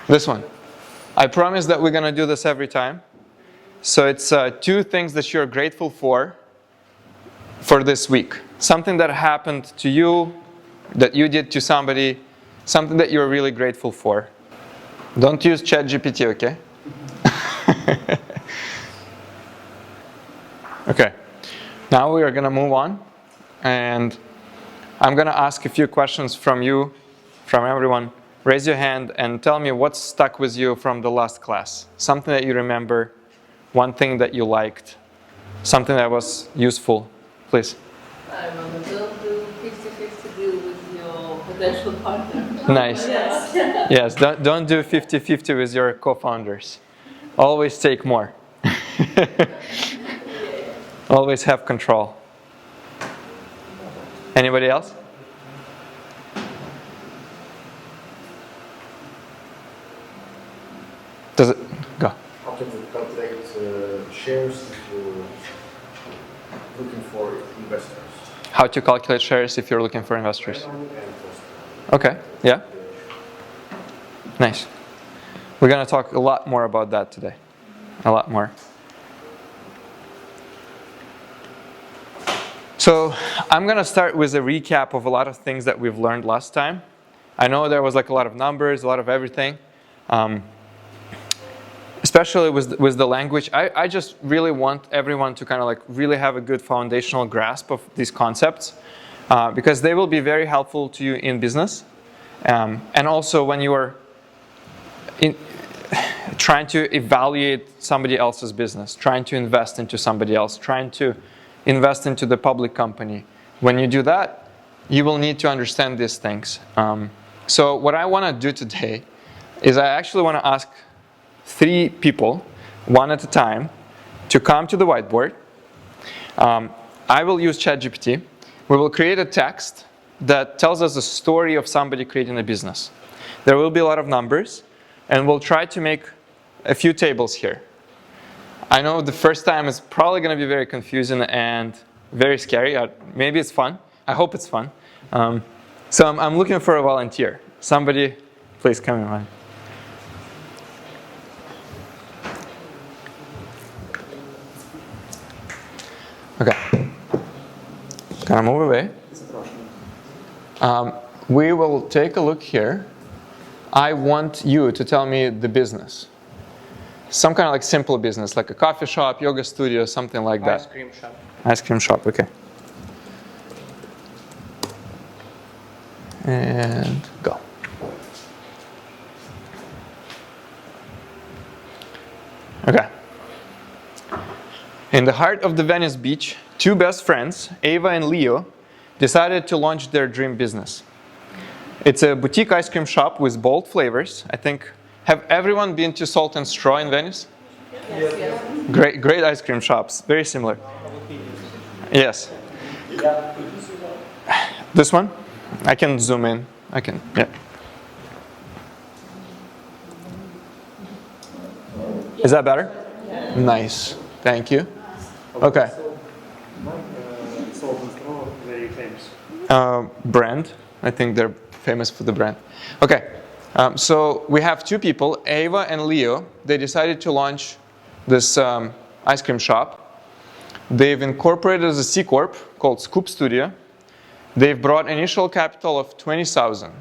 This one. I promise that we're going to do this every time. So it's 2 things that you're grateful for this week. Something that happened to you, that you did to somebody, something that you're really grateful for. Don't use ChatGPT, okay? Okay. Now we are going to move on. And I'm going to ask a few questions from you, from everyone. Raise your hand and tell me what's stuck with you from the last class. Something that you remember, one thing that you liked, something that was useful. Please. I remember, don't do 50-50 deal with your potential partner. Nice. Yes, don't do 50-50 with your co-founders. Always take more. Always have control. Anybody else? Does it go? How can you calculate shares if you're looking for investors? How to calculate shares if you're looking for investors? Okay, yeah. Nice. We're going to talk a lot more about that today. A lot more. So I'm going to start with a recap of a lot of things that we've learned last time. I know there was like a lot of numbers, a lot of everything. Especially with the language. I just really want everyone to kind of like really have a good foundational grasp of these concepts because they will be very helpful to you in business. And also when you are trying to evaluate somebody else's business, trying to invest into somebody else, trying to invest into the public company. When you do that, you will need to understand these things. So what I want to do today is I actually want to ask 3 people, one at a time, to come to the whiteboard. I will use ChatGPT. We will create a text that tells us the story of somebody creating a business. There will be a lot of numbers, and we'll try to make a few tables here. I know the first time is probably going to be very confusing and very scary. Maybe it's fun. I hope it's fun. So I'm looking for a volunteer. Somebody, please come in. Okay. Gonna move away. We will take a look here. I want you to tell me the business. Some kind of like simple business, like a coffee shop, yoga studio, something like that. Ice cream shop. Ice cream shop, okay. And go. Okay. In the heart of the Venice beach, 2 best friends, Ava and Leo, decided to launch their dream business. It's a boutique ice cream shop with bold flavors. I think, have everyone been to Salt and Straw in Venice? Yes. Great ice cream shops, very similar. Yes. This one? I can zoom in. Yeah. Is that better? Yeah. Nice. Thank you. Okay. Salt and Straw, very famous. Brand. I think they're famous for the brand. Okay. So we have 2 people, Ava and Leo. They decided to launch this ice cream shop. They've incorporated as a C Corp called Scoop Studio. They've brought initial capital of 20,000.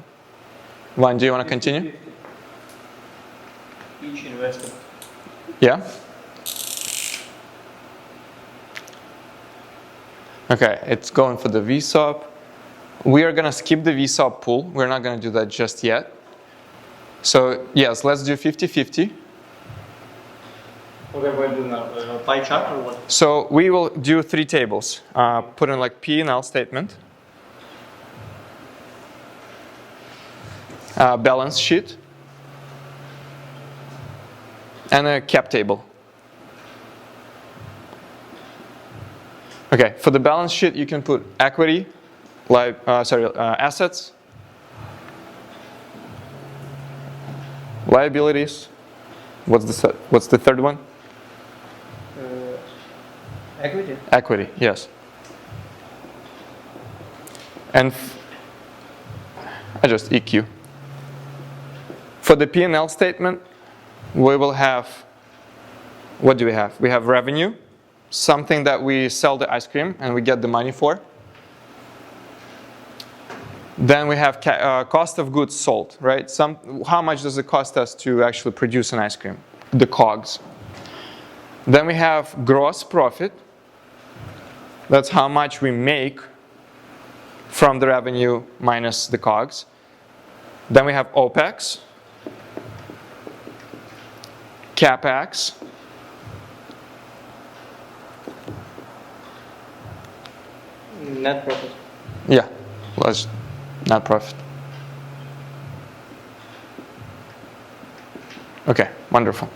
Vaughn, do you want to continue? Each investor. Yeah? Okay, it's going for the VSOP. We are going to skip the VSOP pool. We're not going to do that just yet. So, yes, let's do 50-50. What are we going to do now? Pie chart or what? So, we will do 3 tables. Put in like P&L statement. Balance sheet. And a cap table. Okay, for the balance sheet, you can put equity, assets, liabilities. What's the third one? Equity. Equity, yes. And I just EQ. For the P&L statement, we will have, what do we have? We have revenue, something that we sell the ice cream and we get the money for. Then we have cost of goods sold, right? How much does it cost us to actually produce an ice cream? The COGS. Then we have gross profit. That's how much we make from the revenue minus the COGS. Then we have OPEX, CAPEX, Net profit. yeah, was net profit. Okay, wonderful.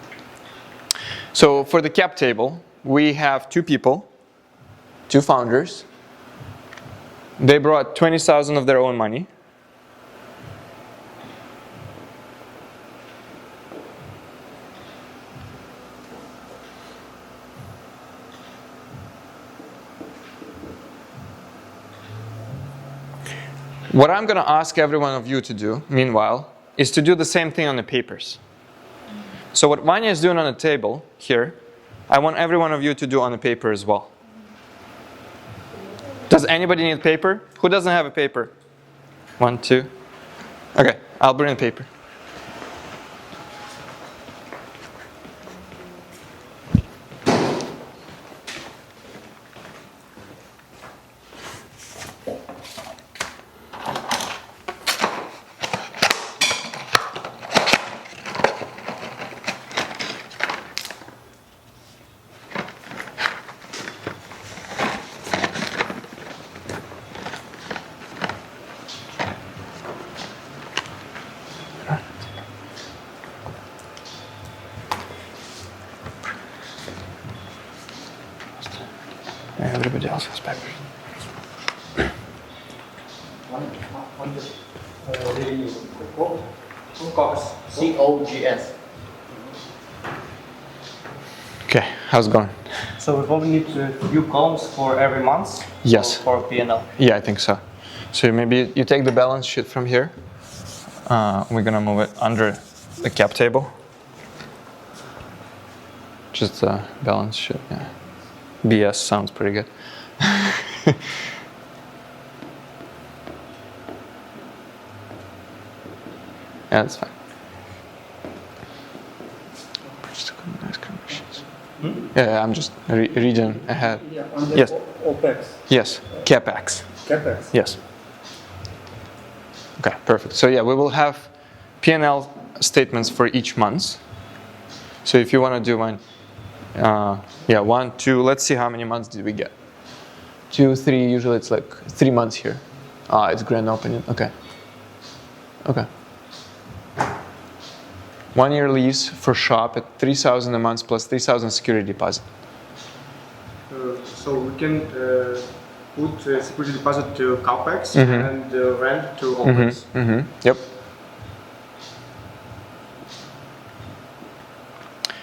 So for the cap table, we have two people, two founders. They brought 20,000 of their own money. What I'm going to ask every one of you to do, meanwhile, is to do the same thing on the papers. So what Vanya is doing on the table here, I want every one of you to do on the paper as well. Does anybody need paper? Who doesn't have a paper? 1, 2. Okay, I'll bring the paper. Everybody else has papers. COGS. Okay, how's it going? So we probably need a few columns for every month? Yes. For P&L? Yeah, I think so. So maybe you take the balance sheet from here. We're gonna move it under the cap table. Just the balance sheet, yeah. BS sounds pretty good. Yeah, that's fine. Yeah, I'm just reading ahead. Yeah, on the Yes. OPEX, Yes, CAPEX. CAPEX. Yes. Okay, perfect. So yeah, we will have P&L statements for each month. So if you want to do one, yeah, 1, 2, let's see how many months did we get. 2, 3, usually it's like 3 months here. It's grand opening, okay. Okay. 1 year lease for shop at 3,000 a month plus 3,000 security deposit. So we can put security deposit to CAPEX and rent to OPEX. Yep.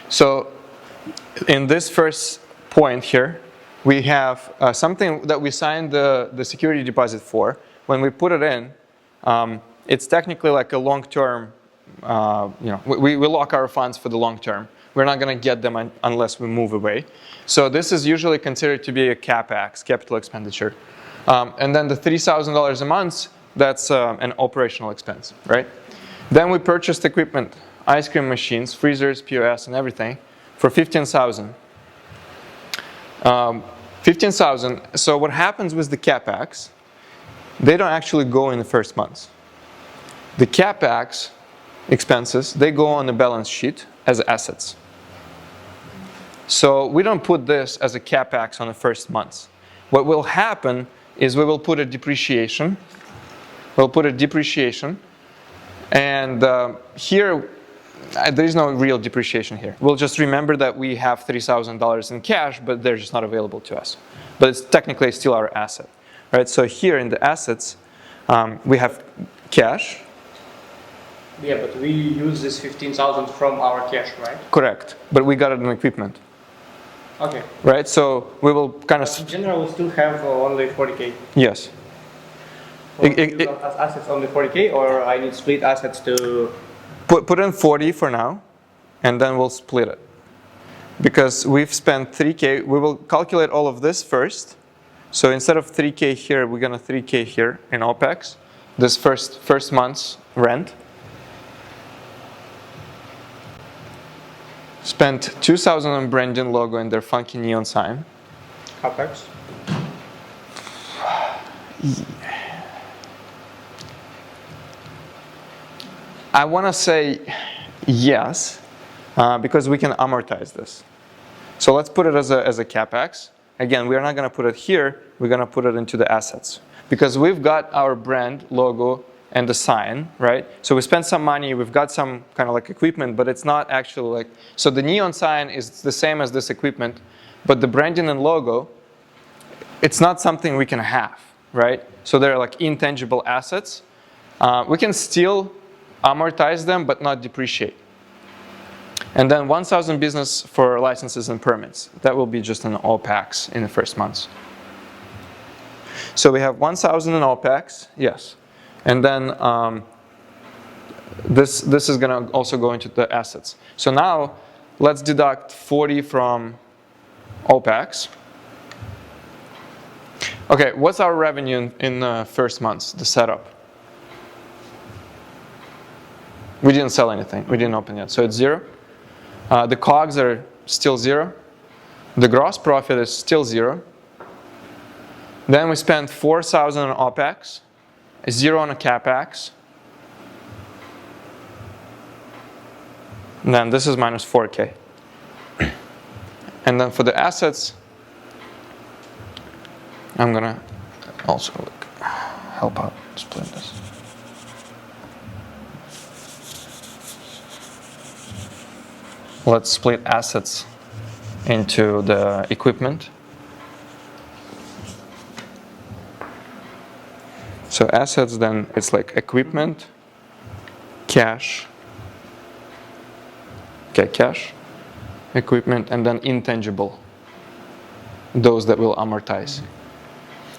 So in this first point here, we have something that we signed the security deposit for. When we put it in, it's technically like a long-term, we lock our funds for the long term. We're not going to get them unless we move away. So this is usually considered to be a CAPEX, capital expenditure. And then the $3,000 a month, that's an operational expense, right? Then we purchased equipment, ice cream machines, freezers, POS, and everything for $15,000. 15,000. So what happens with the CAPEX? They don't actually go in the first month. The CAPEX expenses, they go on the balance sheet as assets. So we don't put this as a CAPEX on the first month. What will happen is we will put a depreciation. We'll put a depreciation. And here, there is no real depreciation here. We'll just remember that we have $3,000 in cash, but they're just not available to us. But it's technically still our asset, right? So here in the assets, we have cash. Yeah, but we use this 15,000 from our cash, right? Correct. But we got it in equipment, Okay. right? So we will kind But in of, general, we still have only 40K. yes. Or use as assets only 40K, or I need split assets to Put in 40 for now, and then we'll split it. Because we've spent 3K, we will calculate all of this first. So instead of 3K here, we're gonna 3K here in OpEx. This first month's rent. Spent 2,000 on branding logo and their funky neon sign. CapEx. I want to say yes, because we can amortize this. So let's put it as a CapEx. Again, we're not going to put it here. We're going to put it into the assets. Because we've got our brand logo and the sign, right? So we spent some money. We've got some kind of like equipment, but it's not actually like... So the neon sign is the same as this equipment, but the branding and logo, it's not something we can have, right? So they're like intangible assets. We can still amortize them, but not depreciate. And then 1,000 business for licenses and permits. That will be just an OpEx in the first months. So we have 1,000 in OpEx, yes. And then this is going to also go into the assets. So now let's deduct 40 from OpEx. Okay, what's our revenue in the first months, the setup? We didn't sell anything. We didn't open yet. So it's 0. The COGS are still 0. The gross profit is still 0. Then we spent 4,000 on OpEx, 0 on a CapEx. And then this is minus 4K. And then for the assets, I'm going to also help out split this. Let's split assets into the equipment. So assets, then it's like equipment, cash, okay, cash, equipment, and then intangible, those that will amortize.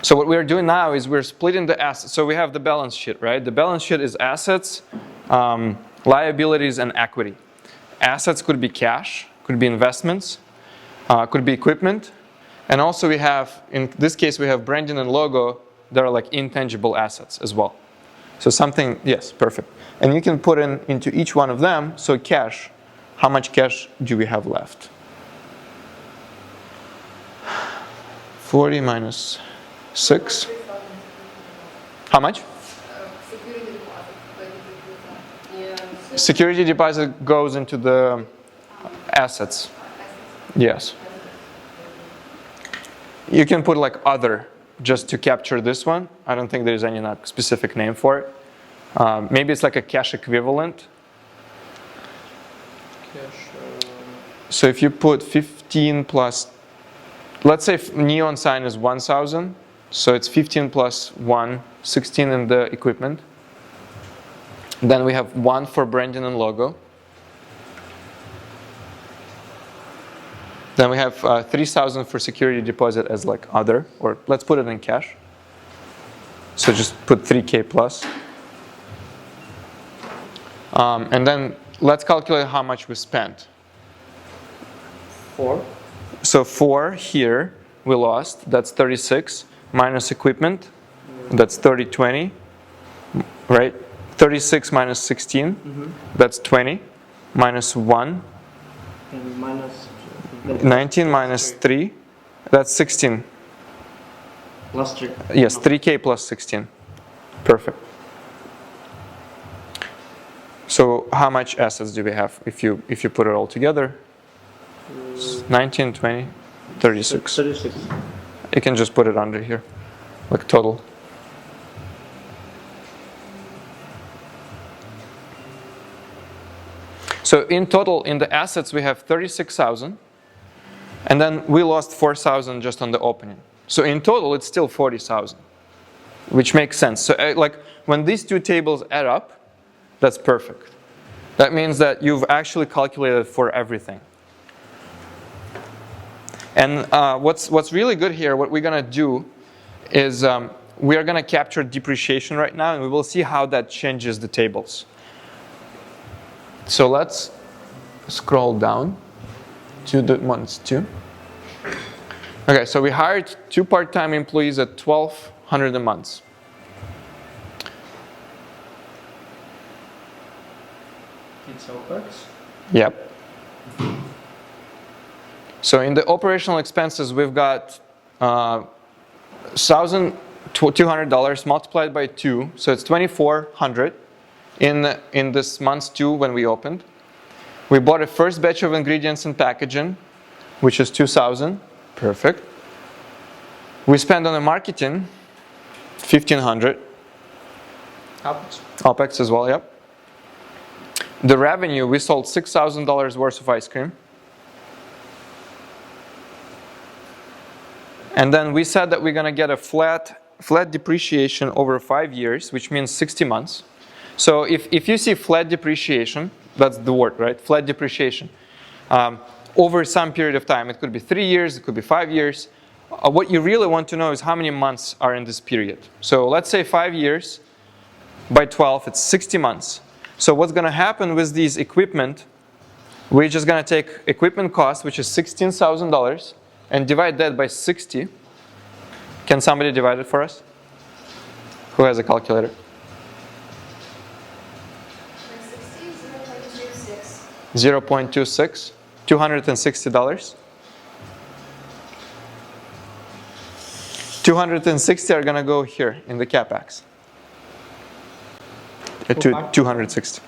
So what we're doing now is we're splitting the assets. So we have the balance sheet, right? The balance sheet is assets, liabilities, and equity. Assets could be cash, could be investments, could be equipment. And also we have, in this case, we have branding and logo that are like intangible assets as well. So something, yes, perfect. And you can put into each one of them, so cash, how much cash do we have left? 40 minus 6. How much? Security deposit goes into the assets. Yes. You can put like other just to capture this one. I don't think there's any specific name for it. Maybe it's like a cash equivalent. So if you put 15 plus, let's say neon sign is 1,000. So it's 15 plus 1, 16 in the equipment. Then we have 1 for branding and logo. Then we have 3,000 for security deposit as like other, or let's put it in cash. So just put 3K plus. And then let's calculate how much we spent. 4. So 4 here we lost, that's 36, minus equipment, that's 30, 20, right? 36 minus 16, that's 20, minus 1, And minus 19 minus 3, that's 16. plus 3. Yes, 3K plus 16. Perfect. So how much assets do we have if you put it all together? 19, 20, 36. 36. You can just put it under here, like total. So in total, in the assets, we have 36,000. And then we lost 4,000 just on the opening. So in total, it's still 40,000, which makes sense. So like when these two tables add up, that's perfect. That means that you've actually calculated for everything. And what's really good here, what we're going to do is we are going to capture depreciation right now, and we will see how that changes the tables. So let's scroll down to the months 2. Okay, so we hired 2 part-time employees at $1,200 a month. It's OPEX. Yep. So in the operational expenses, we've got $1,200 multiplied by 2, so it's $2,400 in this month 2 when we opened. We bought a first batch of ingredients and packaging, which is $2,000. Perfect. We spent on the marketing $1,500. OPEX as well, yep. The revenue, we sold $6,000 worth of ice cream. And then we said that we're going to get a flat depreciation over 5 years, which means 60 months. So if you see flat depreciation, that's the word, right? Flat depreciation. Over some period of time, it could be 3 years, it could be 5 years. What you really want to know is how many months are in this period. So let's say 5 years by 12, it's 60 months. So what's going to happen with these equipment, we're just going to take equipment cost, which is $16,000, and divide that by 60. Can somebody divide it for us? Who has a calculator? 0.26. $260. 260 are going to go here in the capex. To 260.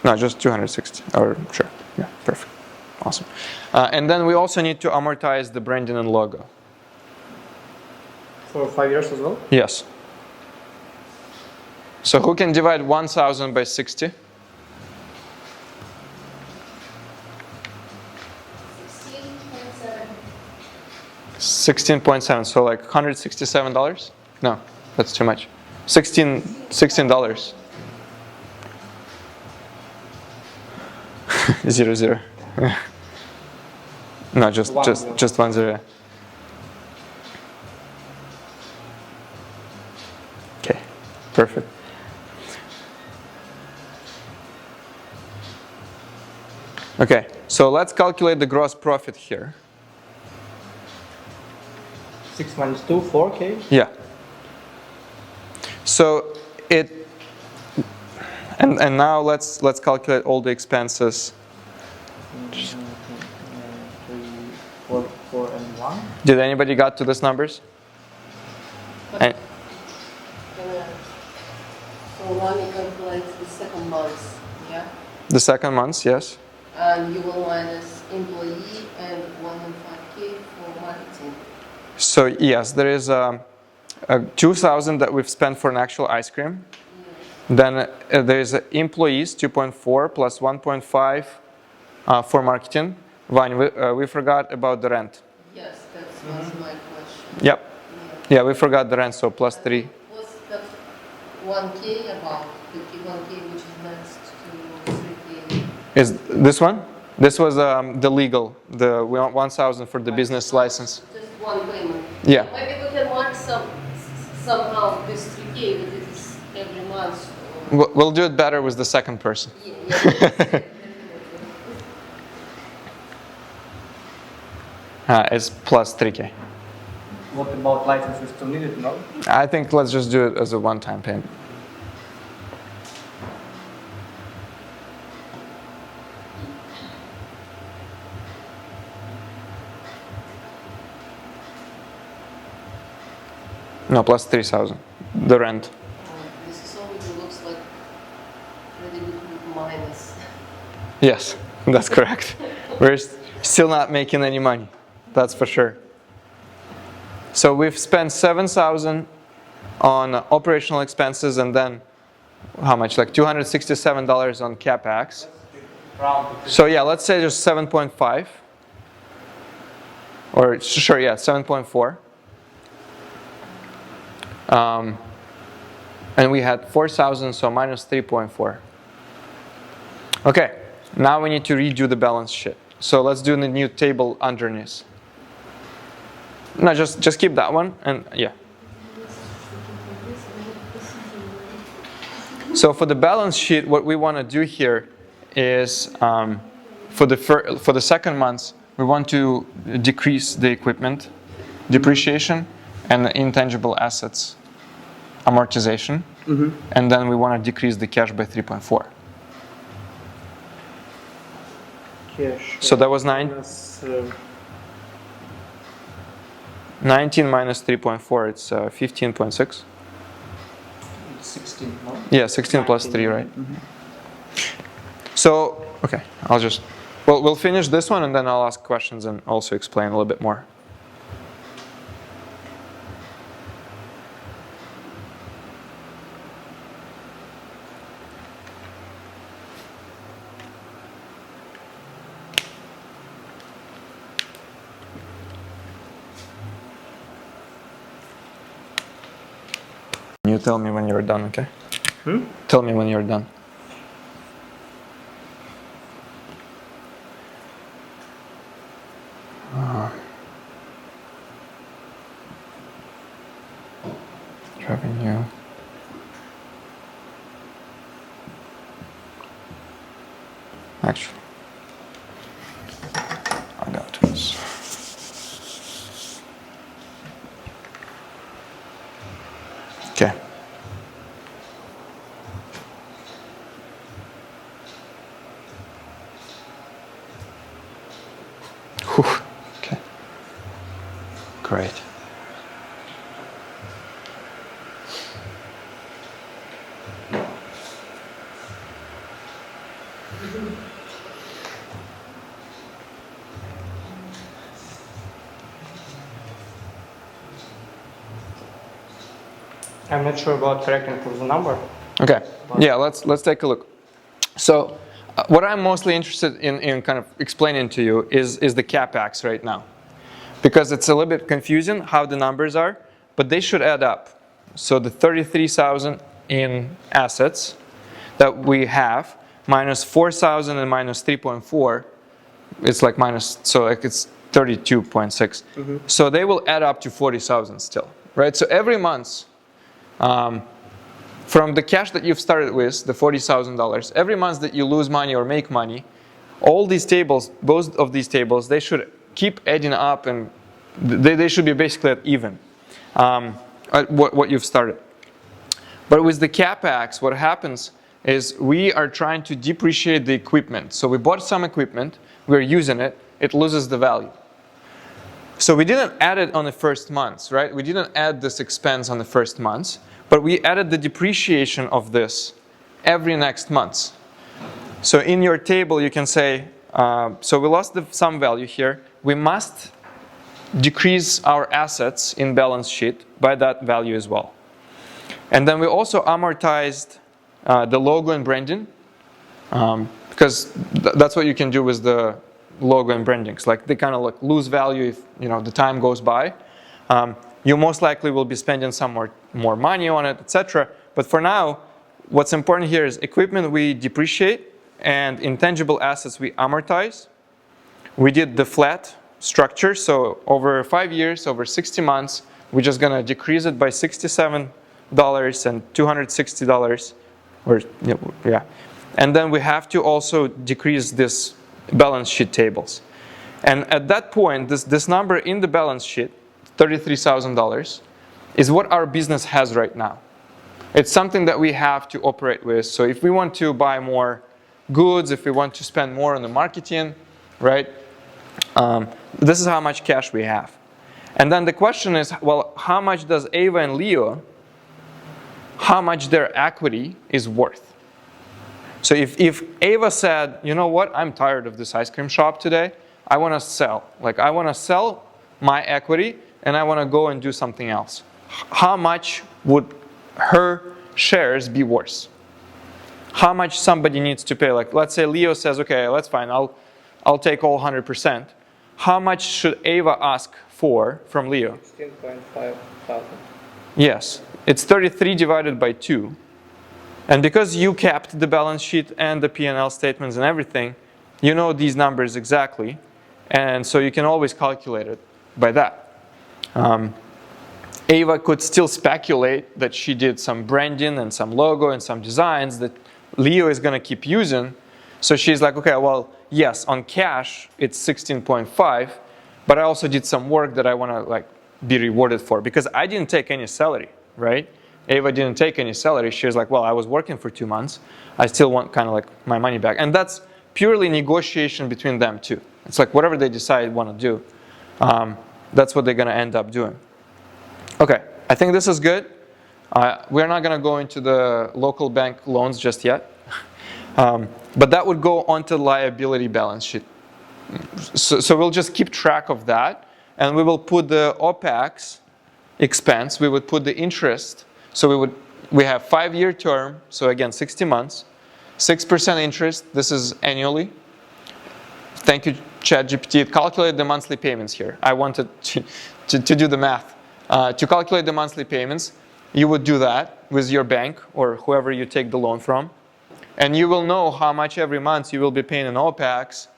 No, just 260. Or sure. Yeah, perfect. Awesome. And then we also need to amortize the branding and logo. For 5 years as well? Yes. So who can divide 1,000 by 60? 16.7. So like $167? No, that's too much. $16. Zero, zero. No, just 1 0. Okay, perfect. Okay, so let's calculate the gross profit here. 6 minus 2, 4K. Yeah. So and now let's calculate all the expenses. 3, 4, 4, and 1. Did anybody got to these numbers? And So one you calculate the second month, yeah? the second month, yes. And you will minus employee and 1.5K for marketing. So yes, there is a 2,000 that we've spent for an actual ice cream. Then there is employees 2.4 plus 1.5 for marketing. Vanya, we forgot about the rent. Yes, that was my question. Yep. Yeah, we forgot the rent, so plus 3. Was that 1K about 1K, which is next to 3K? Is this one? This was the legal, the 1,000 for the business license. Just one payment. Yeah. Maybe we can mark somehow this 3K that it is every month. We'll do it better with the second person. It's plus 3K. What about license? We still need it, no? I think let's just do it as a one-time payment. No, plus 3,000. The rent. This is already looks like really good minus. Yes, that's correct. We're still not making any money. That's for sure. So we've spent 7,000 on operational expenses, and then how much? Like $267 on capex. So yeah, let's say just 7.5. Or sure, yeah, 7.4. And we had 4,000, so minus 3.4. Okay, now we need to redo the balance sheet. So let's do the new table underneath. No, just keep that one, and yeah. So for the balance sheet, what we want to do here is for the second month, we want to decrease the equipment depreciation and the intangible assets amortization. And then we want to decrease the cash by 3.4. Cash. So that was 9. Minus, 19 minus 3.4, it's 15.6. 16, no? Yeah, 16 plus 3, right? So, okay, we'll finish this one and then I'll ask questions and also explain a little bit more. You tell me when you're done, okay? Tell me when you're done. Revenue. Actually, I got this. Okay. Whew. Okay. Great. I'm not sure about correcting for the number. Okay. Yeah, let's take a look. So what I'm mostly interested in kind of explaining to you is the CapEx right now. Because it's a little bit confusing how the numbers are, but they should add up. So the 33,000 in assets that we have minus 4,000 and minus 3.4, it's like minus, so like it's 32.6. So they will add up to 40,000 still, right? So every month, from the cash that you've started with, the $40,000, every month that you lose money or make money, all these tables, both of these tables, they should keep adding up and they should be basically at even at what you've started. But with the CapEx, what happens is we are trying to depreciate the equipment. So we bought some equipment, we're using it, it loses the value. So we didn't add it on the first month, right? We didn't add this expense on the first month, but we added the depreciation of this every next month. So in your table, you can say, so we lost some value here. We must decrease our assets in balance sheet by that value as well. And then we also amortized the logo and branding, because that's what you can do with the logo and brandings. Like they kind of like lose value if the time goes by. You most likely will be spending some more money on it, etc. But for now, what's important here is equipment we depreciate and intangible assets we amortize. We did the flat structure, so over 5 years, over 60 months, we're just going to decrease it by $67 and $260, or yeah. And then we have to also decrease this balance sheet tables. And at that point, this number in the balance sheet, $33,000, is what our business has right now. It's something that we have to operate with. So if we want to buy more goods, if we want to spend more on the marketing, right? This is how much cash we have. And then the question is, well, how much does Ava and Leo, how much their equity is worth? So if Ava said, you know what, I'm tired of this ice cream shop today, I want to sell. Like I want to sell my equity and I want to go and do something else. How much would her shares be worth? How much somebody needs to pay? Like let's say Leo says, okay, that's fine, I'll take all 100%. How much should Ava ask for from Leo? 16.5 thousand. Yes, it's 33 divided by 2. And because you kept the balance sheet and the P&L statements and everything, you know these numbers exactly. And so you can always calculate it by that. Ava could still speculate that she did some branding and some logo and some designs that Leo is going to keep using. So she's like, okay, well, yes, on cash, it's 16.5, but I also did some work that I want to like be rewarded for because I didn't take any salary, right? Ava didn't take any salary. She was like, well, I was working for 2 months. I still want kind of like my money back. And that's purely negotiation between them two. It's like whatever they decide want to do, that's what they're going to end up doing. Okay, I think this is good. We're not going to go into the local bank loans just yet. But that would go onto the liability balance sheet. So we'll just keep track of that. And we will put the OPEX expense. We would put the interest. So we have 5-year term. So again, 60 months. 6% interest. This is annually. Thank you, ChatGPT. It calculated the monthly payments here. I wanted to do the math. To calculate the monthly payments, you would do that with your bank or whoever you take the loan from. And you will know how much every month you will be paying in OPEX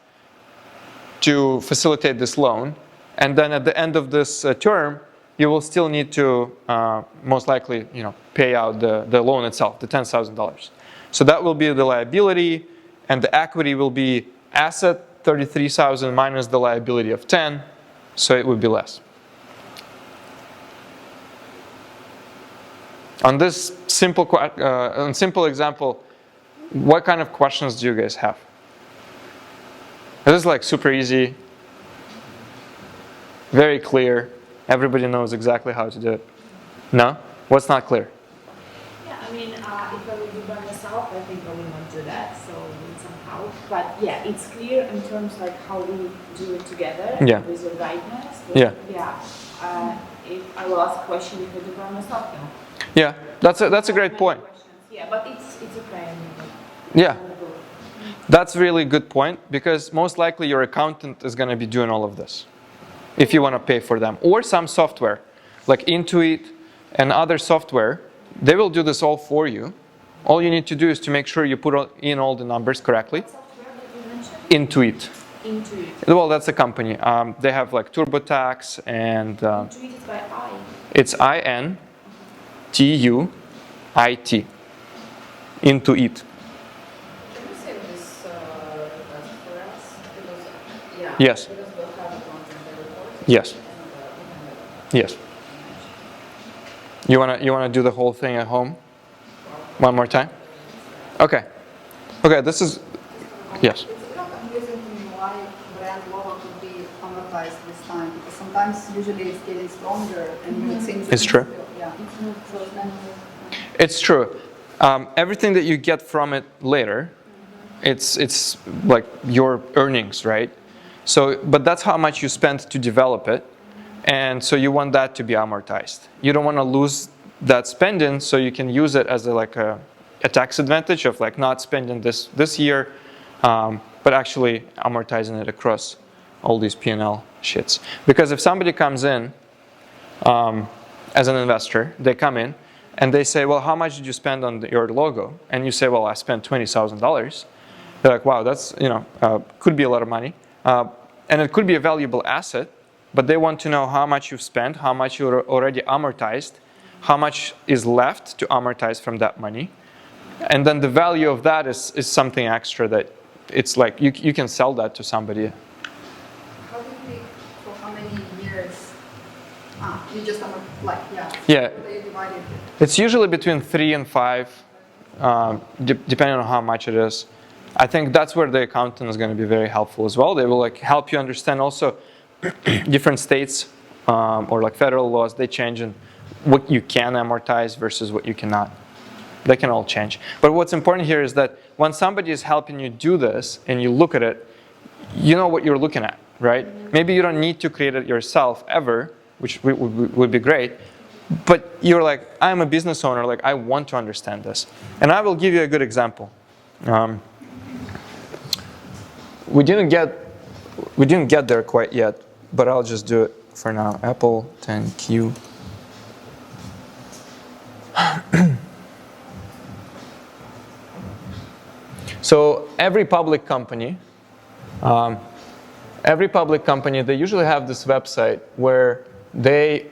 to facilitate this loan. And then at the end of this term, you will still need to most likely pay out the loan itself, the $10,000. So that will be the liability, and the equity will be asset 33,000 minus the liability of 10, so it would be less. On this simple example, what kind of questions do you guys have? This is like super easy, very clear. Everybody knows exactly how to do it. No? What's not clear? Yeah, I mean, if I would do by myself, I think I would not do that, so need some help. But yeah, it's clear in terms like how we do it together with your guidance. But if I will ask a question if I do by myself, no. Yeah, that's a great point. Yeah, but it's okay. Yeah, that's really good point because most likely your accountant is going to be doing all of this if you want to pay for them. Or some software like Intuit and other software, they will do this all for you. All you need to do is to make sure you put in all the numbers correctly. What software did you mention? Intuit. Intuit. Well, that's a company. They have like TurboTax and... Intuit is by I. It's INTUIT. Intuit. Can you save this for us? Because, Yes. Because we'll have it on the report. Yes. And, Yes. You wanna do the whole thing at home? One more time? Okay. Okay, this is... Yes. It's not amusing to me why brand logo could be amortized this time, because sometimes usually it's getting stronger and it seems... It's true. Yeah. So then, It's true. Everything that you get from it later, it's like your earnings, right? So, but that's how much you spent to develop it. And so you want that to be amortized. You don't want to lose that spending, so you can use it as a tax advantage of like not spending this year, but actually amortizing it across all these P&L shits. Because if somebody comes in as an investor, they come in and they say, well, how much did you spend on your logo? And you say, well, I spent $20,000. They're like, wow, that's, could be a lot of money. And it could be a valuable asset, but they want to know how much you've spent, how much you already amortized, how much is left to amortize from that money. And then the value of that is something extra that it's like you can sell that to somebody. how do you pick for how many years? You just Yeah. They divided it. It's usually between 3 and 5, depending on how much it is. I think that's where the accountant is going to be very helpful as well. They will like help you understand also different states or like federal laws. They change in what you can amortize versus what you cannot. They can all change. But what's important here is that when somebody is helping you do this and you look at it, you know what you're looking at, right? Maybe you don't need to create it yourself ever, which would be great. But you're like, I'm a business owner, like I want to understand this. And I will give you a good example. We didn't get there quite yet, but I'll just do it for now. Apple 10Q. So every public company, they usually have this website where they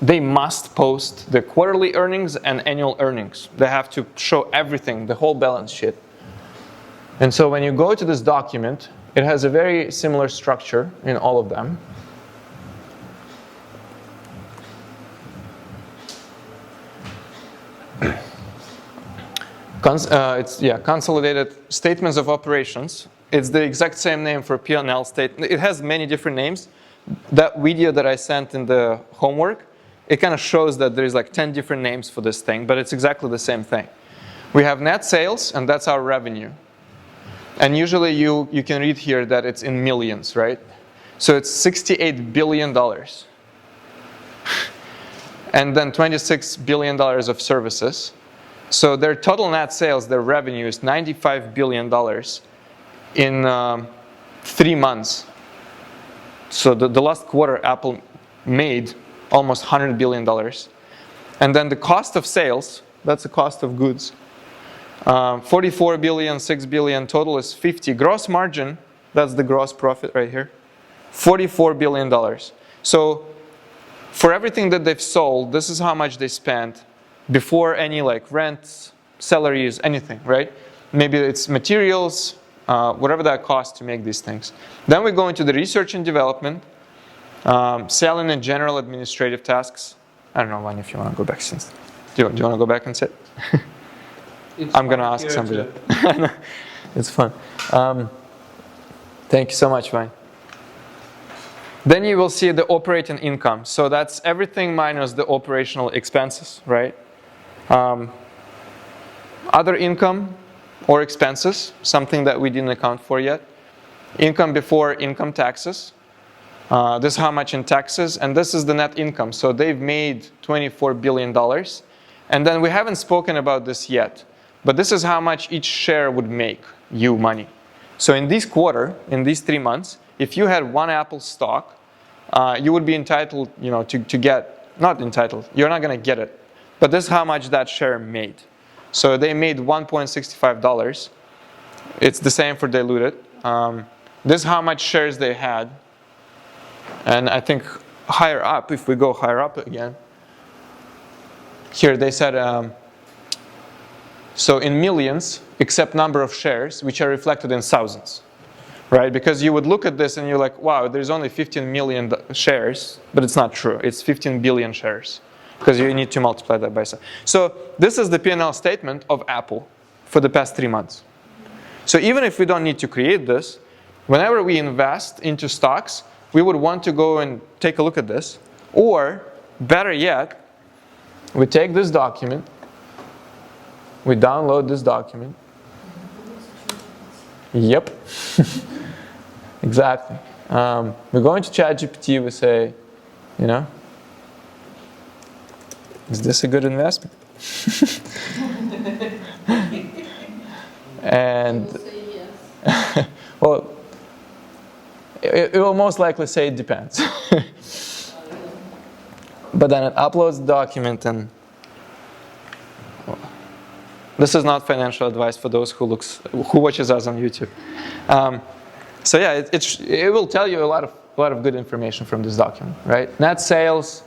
they must post the quarterly earnings and annual earnings. They have to show everything, the whole balance sheet. And so when you go to this document, it has a very similar structure in all of them. It's consolidated statements of operations. It's the exact same name for P&L statement. It has many different names. That video that I sent in the homework, it kind of shows that there's like 10 different names for this thing, but it's exactly the same thing. We have net sales, and that's our revenue. And usually you can read here that it's in millions, right? So it's $68 billion. And then $26 billion of services. So their total net sales, their revenue is $95 billion in 3 months. So the last quarter, Apple made almost $100 billion. And then the cost of sales, that's the cost of goods, 44 billion, 6 billion, total is 50. Gross margin, that's the gross profit right here, $44 billion. So for everything that they've sold, this is how much they spent before any like rents, salaries, anything, right? Maybe it's materials, whatever that costs to make these things. Then we go into the research and development, selling and general administrative tasks. I don't know, Vanya, if you want to go back since. Do you want to go back and sit? I'm going to ask somebody. It's fun. Thank you so much, Vanya. Then you will see the operating income. So that's everything minus the operational expenses, right? Other income or expenses, something that we didn't account for yet. Income before income taxes. This is how much in taxes, and this is the net income. So they've made $24 billion. And then we haven't spoken about this yet, but this is how much each share would make you money. So in this quarter, in these 3 months, if you had one Apple stock, you would be entitled, to get, not entitled, you're not going to get it. But this is how much that share made. So they made $1.65. It's the same for diluted. This is how much shares they had. And I think higher up, if we go higher up again, here they said, so in millions, except number of shares, which are reflected in thousands. Right? Because you would look at this and you're like, wow, there's only 15 million shares, but it's not true. It's 15 billion shares because you need to multiply that by 7. So this is the P&L statement of Apple for the past 3 months. So even if we don't need to create this, whenever we invest into stocks, we would want to go and take a look at this. Or better yet, we take this document, we download this document. Yep. Exactly. We go into ChatGPT, we say, is this a good investment? And well, it will most likely say it depends. But then it uploads the document, and this is not financial advice for those who watches us on YouTube. So yeah, it will tell you a lot of good information from this document, right? Net sales,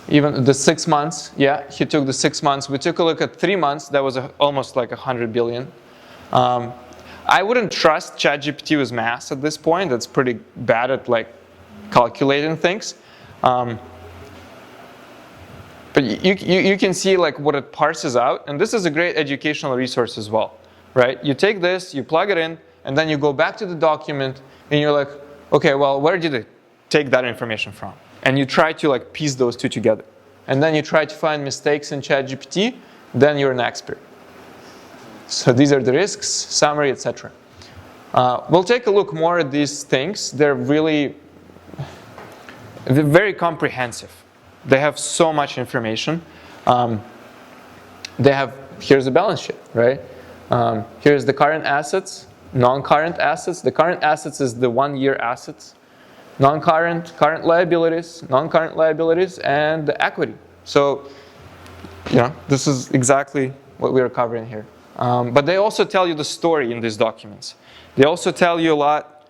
even the 6 months. Yeah, he took the 6 months. We took a look at 3 months. That was almost like 100 billion. I wouldn't trust ChatGPT with math at this point. That's pretty bad at like calculating things. But you can see like what it parses out, and this is a great educational resource as well, right? You take this, you plug it in, and then you go back to the document, and you're like, okay, well, where did it take that information from? And you try to like piece those two together, and then you try to find mistakes in ChatGPT. Then you're an expert. So these are the risks, summary, etc. We'll take a look more at these things. They're very comprehensive. They have so much information. Here's the balance sheet, right? Here's the current assets, non-current assets. The current assets is the 1-year assets. Non-current, current liabilities, non-current liabilities, and the equity. So, this is exactly what we are covering here. But they also tell you the story in these documents. They also tell you a lot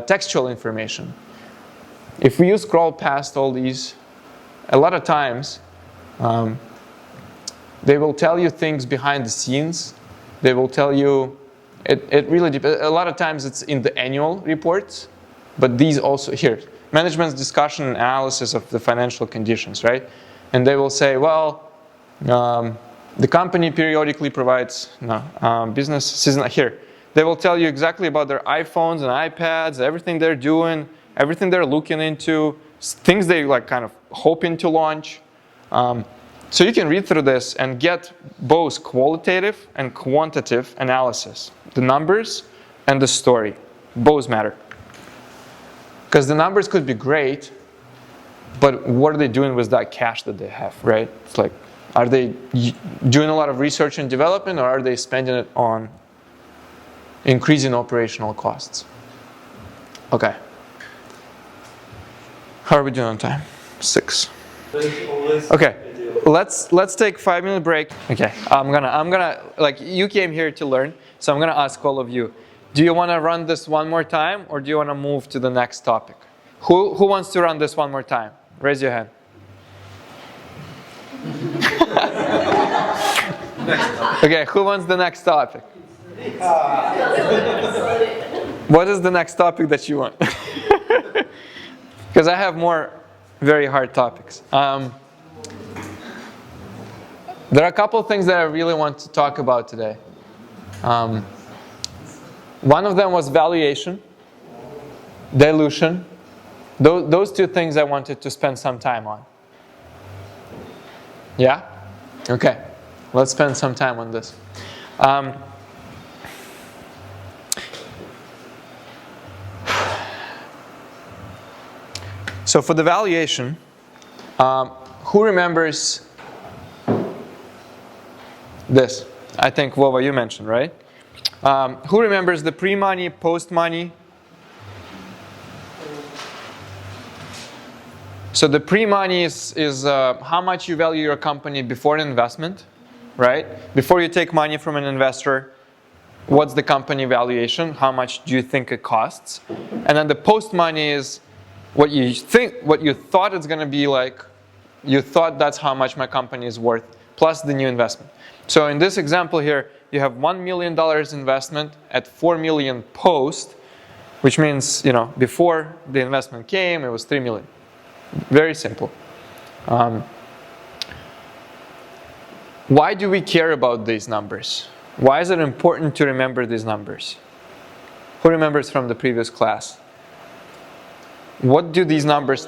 textual information. If we scroll past all these, a lot of times, they will tell you things behind the scenes. They will tell you, it really depends. A lot of times it's in the annual reports, but these also, here, management's discussion and analysis of the financial conditions, right? And they will say, well, the company periodically provides business season. Here, they will tell you exactly about their iPhones and iPads, everything they're doing, everything they're looking into, things they like kind of hoping to launch. So you can read through this and get both qualitative and quantitative analysis. The numbers and the story, both matter. Because the numbers could be great, but what are they doing with that cash that they have, right? It's like, are they doing a lot of research and development, or are they spending it on increasing operational costs? Okay. How are we doing on time? 6. Okay. Let's take 5-minute break. Okay. I'm gonna like, you came here to learn, so I'm gonna ask all of you. Do you want to run this one more time, or do you want to move to the next topic? Who wants to run this one more time? Raise your hand. Okay, who wants the next topic? What is the next topic that you want? Because I have more very hard topics. There are a couple of things that I really want to talk about today. One of them was valuation, dilution. Those two things I wanted to spend some time on. Yeah? Okay. Let's spend some time on this. So for the valuation, who remembers this? I think, Vova, you mentioned, right? Who remembers the pre-money, post-money? So the pre-money is how much you value your company before an investment, right? Before you take money from an investor, what's the company valuation? How much do you think it costs? And then the post-money is what you think, what you thought it's going to be like. You thought that's how much my company is worth, plus the new investment. So in this example here, you have $1 million investment at $4 million post, which means, before the investment came, it was $3 million. Very simple. Why do we care about these numbers? Why is it important to remember these numbers? Who remembers from the previous class? What do these numbers?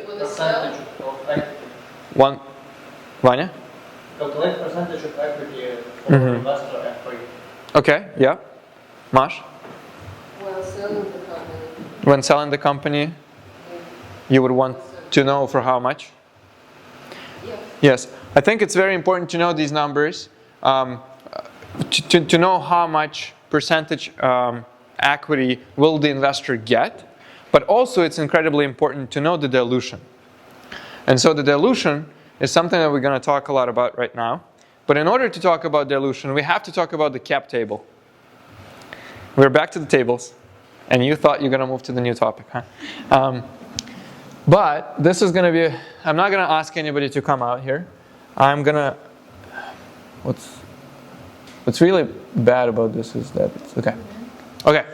Percentage of equity. One, Vanya? Calculate percentage of equity for investor and for you. Okay, yeah. Mash? Well, selling the company. When selling the company, you would want to know for how much? Yeah. Yes. I think it's very important to know these numbers, to know how much percentage equity will the investor get, but also it's incredibly important to know the dilution. And so the dilution is something that we're going to talk a lot about right now. But in order to talk about dilution, we have to talk about the cap table. We're back to the tables, and you thought you're going to move to the new topic, huh? But this is going to be, I'm not going to ask anybody to come out here. I'm going to, what's really bad about this is that it's, okay. Okay.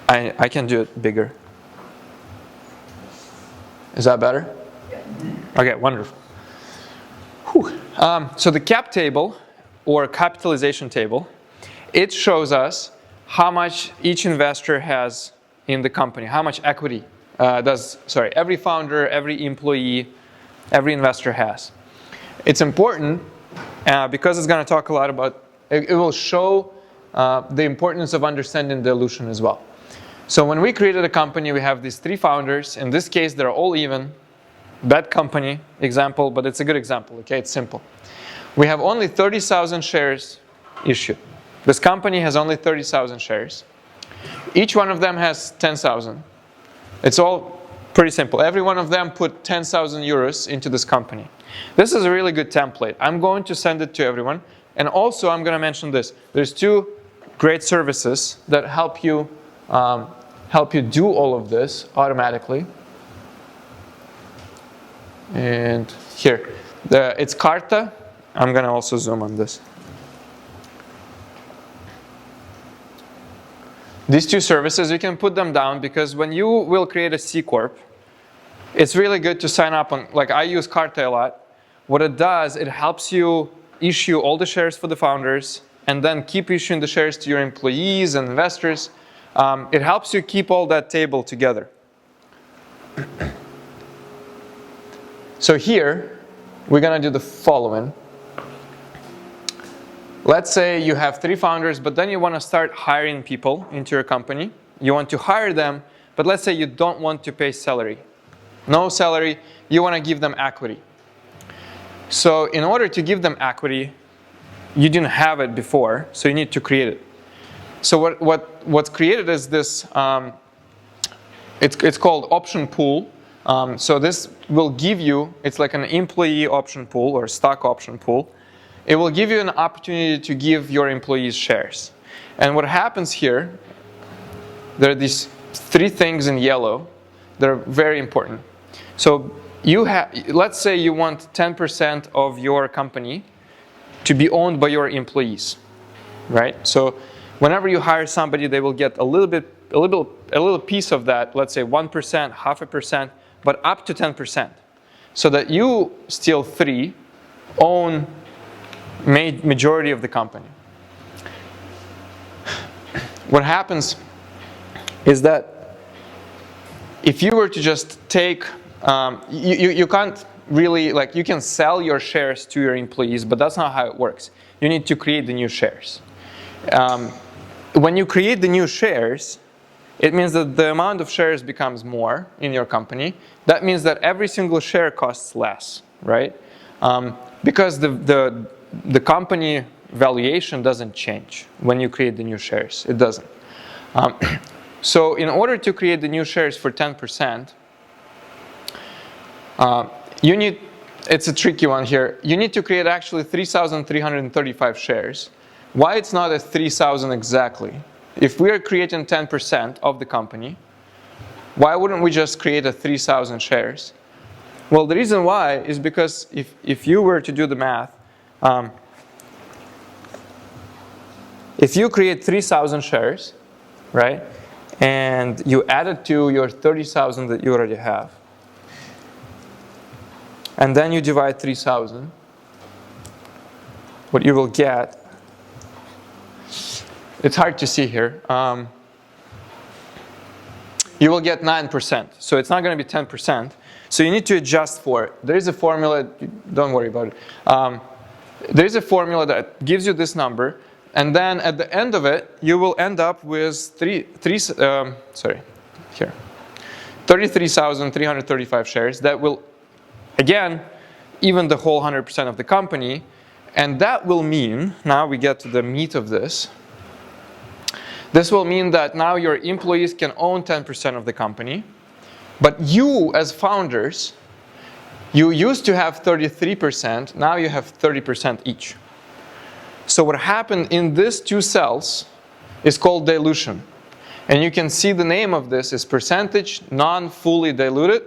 I can do it bigger. Is that better? Okay, wonderful. Whew. So the cap table, or capitalization table, it shows us how much each investor has in the company, how much equity every founder, every employee, every investor has. It's important because it's going to talk a lot about, it will show the importance of understanding dilution as well. So when we created a company, we have these 3 founders. In this case, they're all even. Bad company example, but it's a good example, okay? It's simple. We have only 30,000 shares issued. This company has only 30,000 shares. Each one of them has 10,000. It's all pretty simple. Every one of them put 10,000 euros into this company. This is a really good template. I'm going to send it to everyone. And also, I'm going to mention this. There's 2 great services that help you do all of this automatically. And here, it's Carta. I'm going to also zoom on this. These two services, you can put them down because when you will create a C Corp, it's really good to sign up on, like I use Carta a lot. What it does, it helps you issue all the shares for the founders and then keep issuing the shares to your employees and investors. It helps you keep all that table together. So here, we're going to do the following. Let's say you have 3 founders, but then you want to start hiring people into your company. You want to hire them, but let's say you don't want to pay salary. No salary, you want to give them equity. So in order to give them equity, you didn't have it before, so you need to create it. So what's created is this, it's called option pool. So this will give you, it's like an employee option pool or stock option pool. It will give you an opportunity to give your employees shares. And what happens here, there are these 3 things in yellow that are very important. So let's say you want 10% of your company to be owned by your employees, right? So whenever you hire somebody, they will get a little piece of that, let's say 1%, 0.5%, but up to 10%. So that you still 3 own majority of the company. What happens is that if you were to just take, you can't really, like you can sell your shares to your employees, but that's not how it works. You need to create the new shares. When you create the new shares, it means that the amount of shares becomes more in your company. That means that every single share costs less, right? Because the company valuation doesn't change when you create the new shares. It doesn't. So in order to create the new shares for 10%, you need, it's a tricky one here, you need to create actually 3,335 shares. Why it's not at 3,000 exactly? If we are creating 10% of the company, why wouldn't we just create a 3,000 shares? Well, the reason why is because if you were to do the math, if you create 3,000 shares, right, and you add it to your 30,000 that you already have, and then you divide 3,000, what you will get, it's hard to see here, you will get 9%. So it's not going to be 10%. So you need to adjust for it. There is a formula, don't worry about it. There is a formula that gives you this number, and then at the end of it, you will end up with 33,335 shares that will, again, even the whole 100% of the company, and that will mean, now we get to the meat of this, this will mean that now your employees can own 10% of the company, but you as founders, you used to have 33%, now you have 30% each. So what happened in these 2 cells is called dilution. And you can see the name of this is percentage non-fully diluted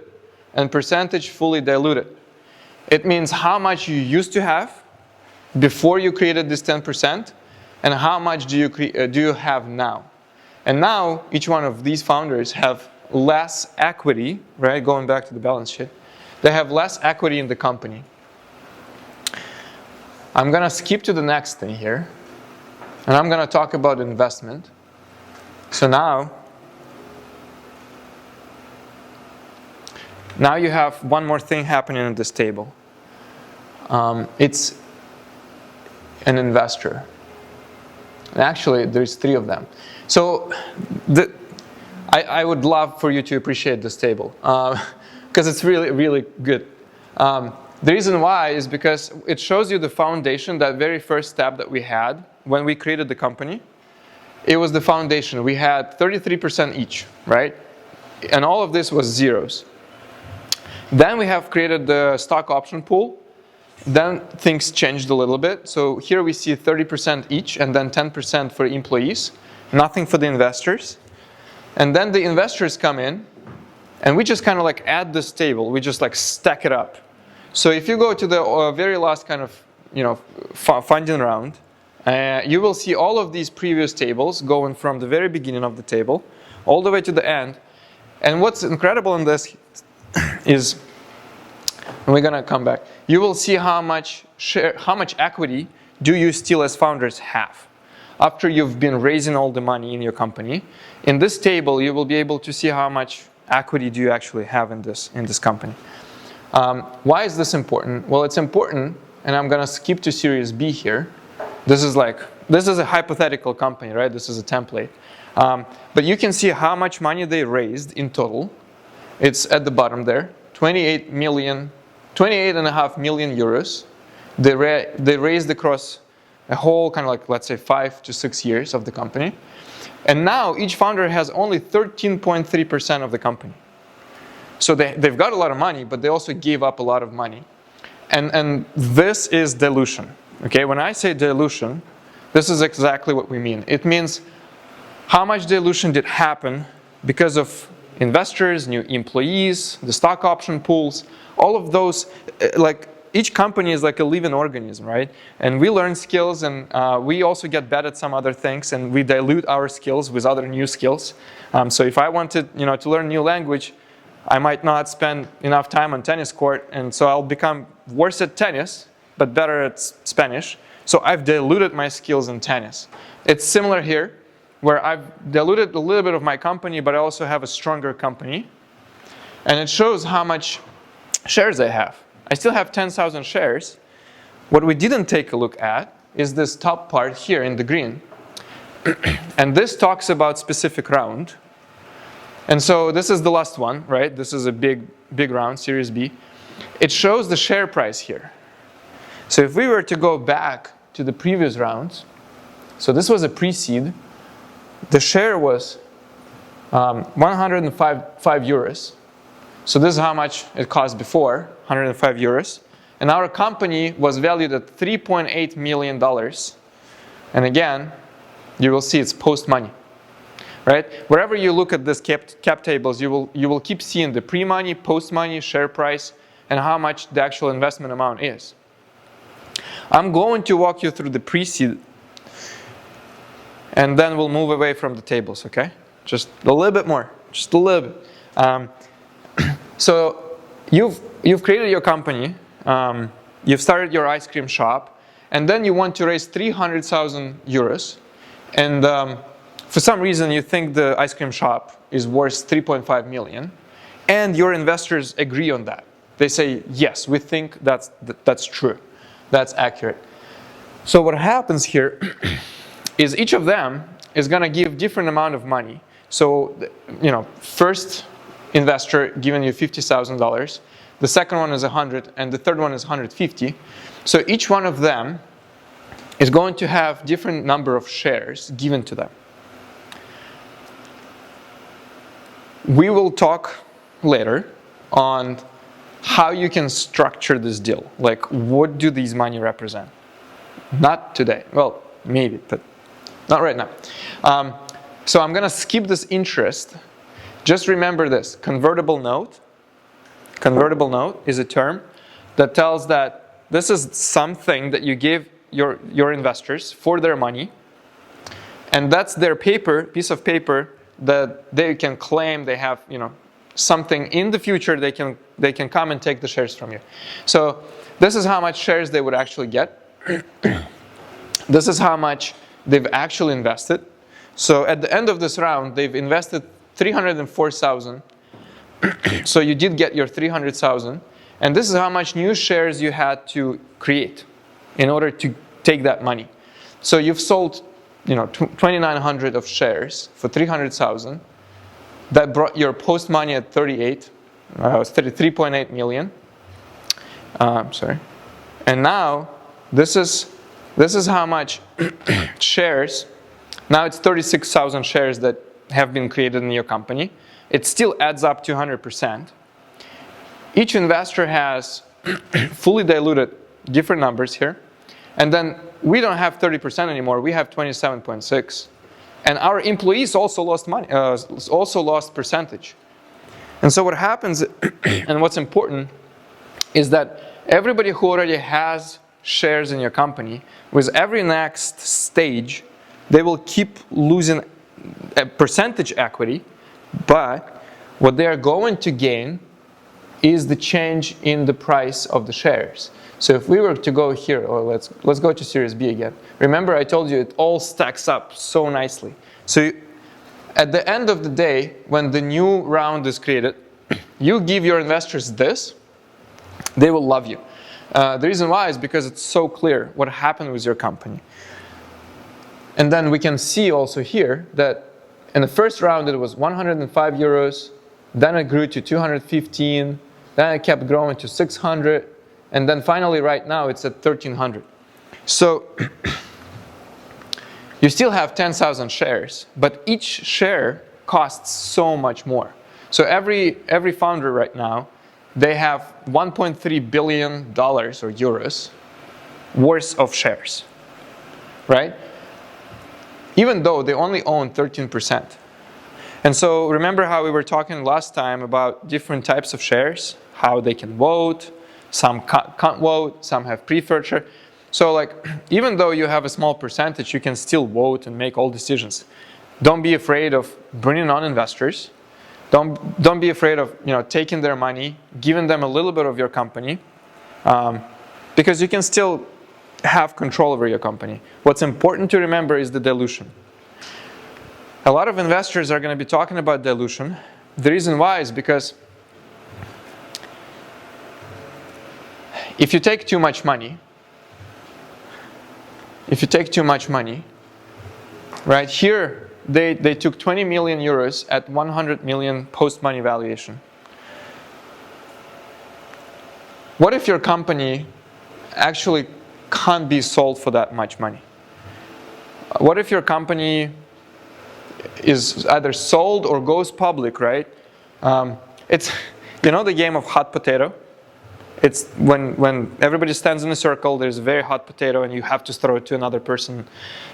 and percentage fully diluted. It means how much you used to have before you created this 10% and how much do you have now. And now each one of these founders have less equity, right? Going back to the balance sheet. They have less equity in the company. I'm going to skip to the next thing here. And I'm going to talk about investment. So now you have one more thing happening in this table. It's an investor. And actually, there's 3 of them. So I would love for you to appreciate this table because it's really, really good. The reason why is because it shows you the foundation, that very first step that we had when we created the company. It was the foundation. We had 33% each, right? And all of this was zeros. Then we have created the stock option pool. Then things changed a little bit. So here we see 30% each and then 10% for employees. Nothing for the investors. And then the investors come in and we just kind of like add this table. We just like stack it up. So if you go to the very last kind of funding round, you will see all of these previous tables going from the very beginning of the table all the way to the end. And what's incredible in this is, and we're gonna come back, you will see how much equity do you still as founders have after you've been raising all the money in your company. In this table, you will be able to see how much equity do you actually have in this company. Why is this important? Well, it's important, and I'm gonna skip to Series B here. This is a hypothetical company, right? This is a template. But you can see how much money they raised in total. It's at the bottom there, 28.5 million euros. They raised across a whole kind of like, let's say 5 to 6 years of the company. And now each founder has only 13.3% of the company. So they've got a lot of money, but they also gave up a lot of money. And this is dilution. Okay, when I say dilution, this is exactly what we mean. It means how much dilution did happen because of investors, new employees, the stock option pools, all of those. Like each company is like a living organism, right? And we learn skills, and we also get bad at some other things, and we dilute our skills with other new skills. So if I wanted, to learn a new language, I might not spend enough time on tennis court, and so I'll become worse at tennis, but better at Spanish. So I've diluted my skills in tennis. It's similar here, where I've diluted a little bit of my company, but I also have a stronger company. And it shows how much shares I have. I still have 10,000 shares. What we didn't take a look at is this top part here in the green. And this talks about specific round. And so this is the last one, right? This is a big round, Series B. It shows the share price here. So if we were to go back to the previous rounds, so this was a pre-seed, the share was 105 euros. So this is how much it cost before, 105 euros. And our company was valued at $3.8 million. And again, you will see it's post-money, right? Wherever you look at this cap tables, you will keep seeing the pre-money, post-money, share price, and how much the actual investment amount is. I'm going to walk you through the pre-seed, and then we'll move away from the tables, okay? Just a little bit more, just a little bit. So you've created your company, you've started your ice cream shop, and then you want to raise 300,000 euros, and for some reason you think the ice cream shop is worth 3.5 million, and your investors agree on that. They say, yes, we think that's true, that's accurate. So what happens here is each of them is going to give different amount of money. So, first investor giving you $50,000, the second one is 100, and the third one is 150. So each one of them is going to have different number of shares given to them. We will talk later on how you can structure this deal. Like, what do these money represent? Not today. Well, maybe, but not right now. So I'm going to skip this interest. Just remember this. Convertible note. Convertible note is a term that tells that this is something that you give your investors for their money. And that's their piece of paper that they can claim they have, something in the future they can come and take the shares from you. So this is how much shares they would actually get. This is how much they've actually invested. So at the end of this round, they've invested 304,000. So you did get your 300,000. And this is how much new shares you had to create in order to take that money. So you've sold 2,900 of shares for 300,000. That brought your post money at 33.8 million. Sorry. And now this is how much shares. Now it's 36,000 shares that have been created in your company. It still adds up to 100%. Each investor has fully diluted different numbers here. And then we don't have 30% anymore. We have 27.6. And our employees also lost money, also lost percentage. And so what happens, and what's important, is that everybody who already has shares in your company, with every next stage, they will keep losing a percentage equity, but what they are going to gain is the change in the price of the shares. So if we were to go here, or let's go to Series B again. Remember I told you it all stacks up so nicely. So at the end of the day, when the new round is created, you give your investors this, they will love you. The reason why is because it's so clear what happened with your company. And then we can see also here that in the first round it was 105 euros, then it grew to 215, then it kept growing to 600, and then finally right now it's at 1300. So you still have 10,000 shares, but each share costs so much more. So every founder right now, they have $1.3 billion or euros worth of shares, right? Even though they only own 13%. And so remember how we were talking last time about different types of shares, how they can vote, some can't vote, some have preferred share. So like, even though you have a small percentage, you can still vote and make all decisions. Don't be afraid of bringing on investors. Don't be afraid of taking their money, giving them a little bit of your company, because you can still have control over your company. What's important to remember is the dilution. A lot of investors are going to be talking about dilution. The reason why is because if you take too much money, right here, they took 20 million euros at 100 million post-money valuation. What if your company actually can't be sold for that much money? What if your company is either sold or goes public, right? It's, the game of hot potato. It's when everybody stands in a circle, there's a very hot potato and you have to throw it to another person.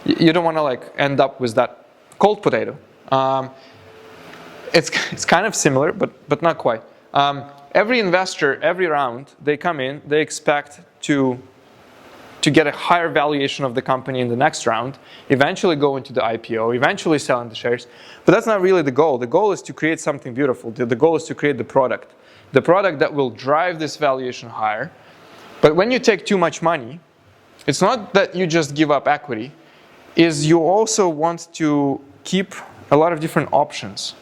You don't want to end up with that cold potato. It's kind of similar, but not quite. Every investor, every round, they come in, they expect to get a higher valuation of the company in the next round, eventually go into the IPO, eventually selling the shares. But that's not really the goal. The goal is to create something beautiful. The goal is to create the product that will drive this valuation higher. But when you take too much money, it's not that you just give up equity, is you also want to keep a lot of different options.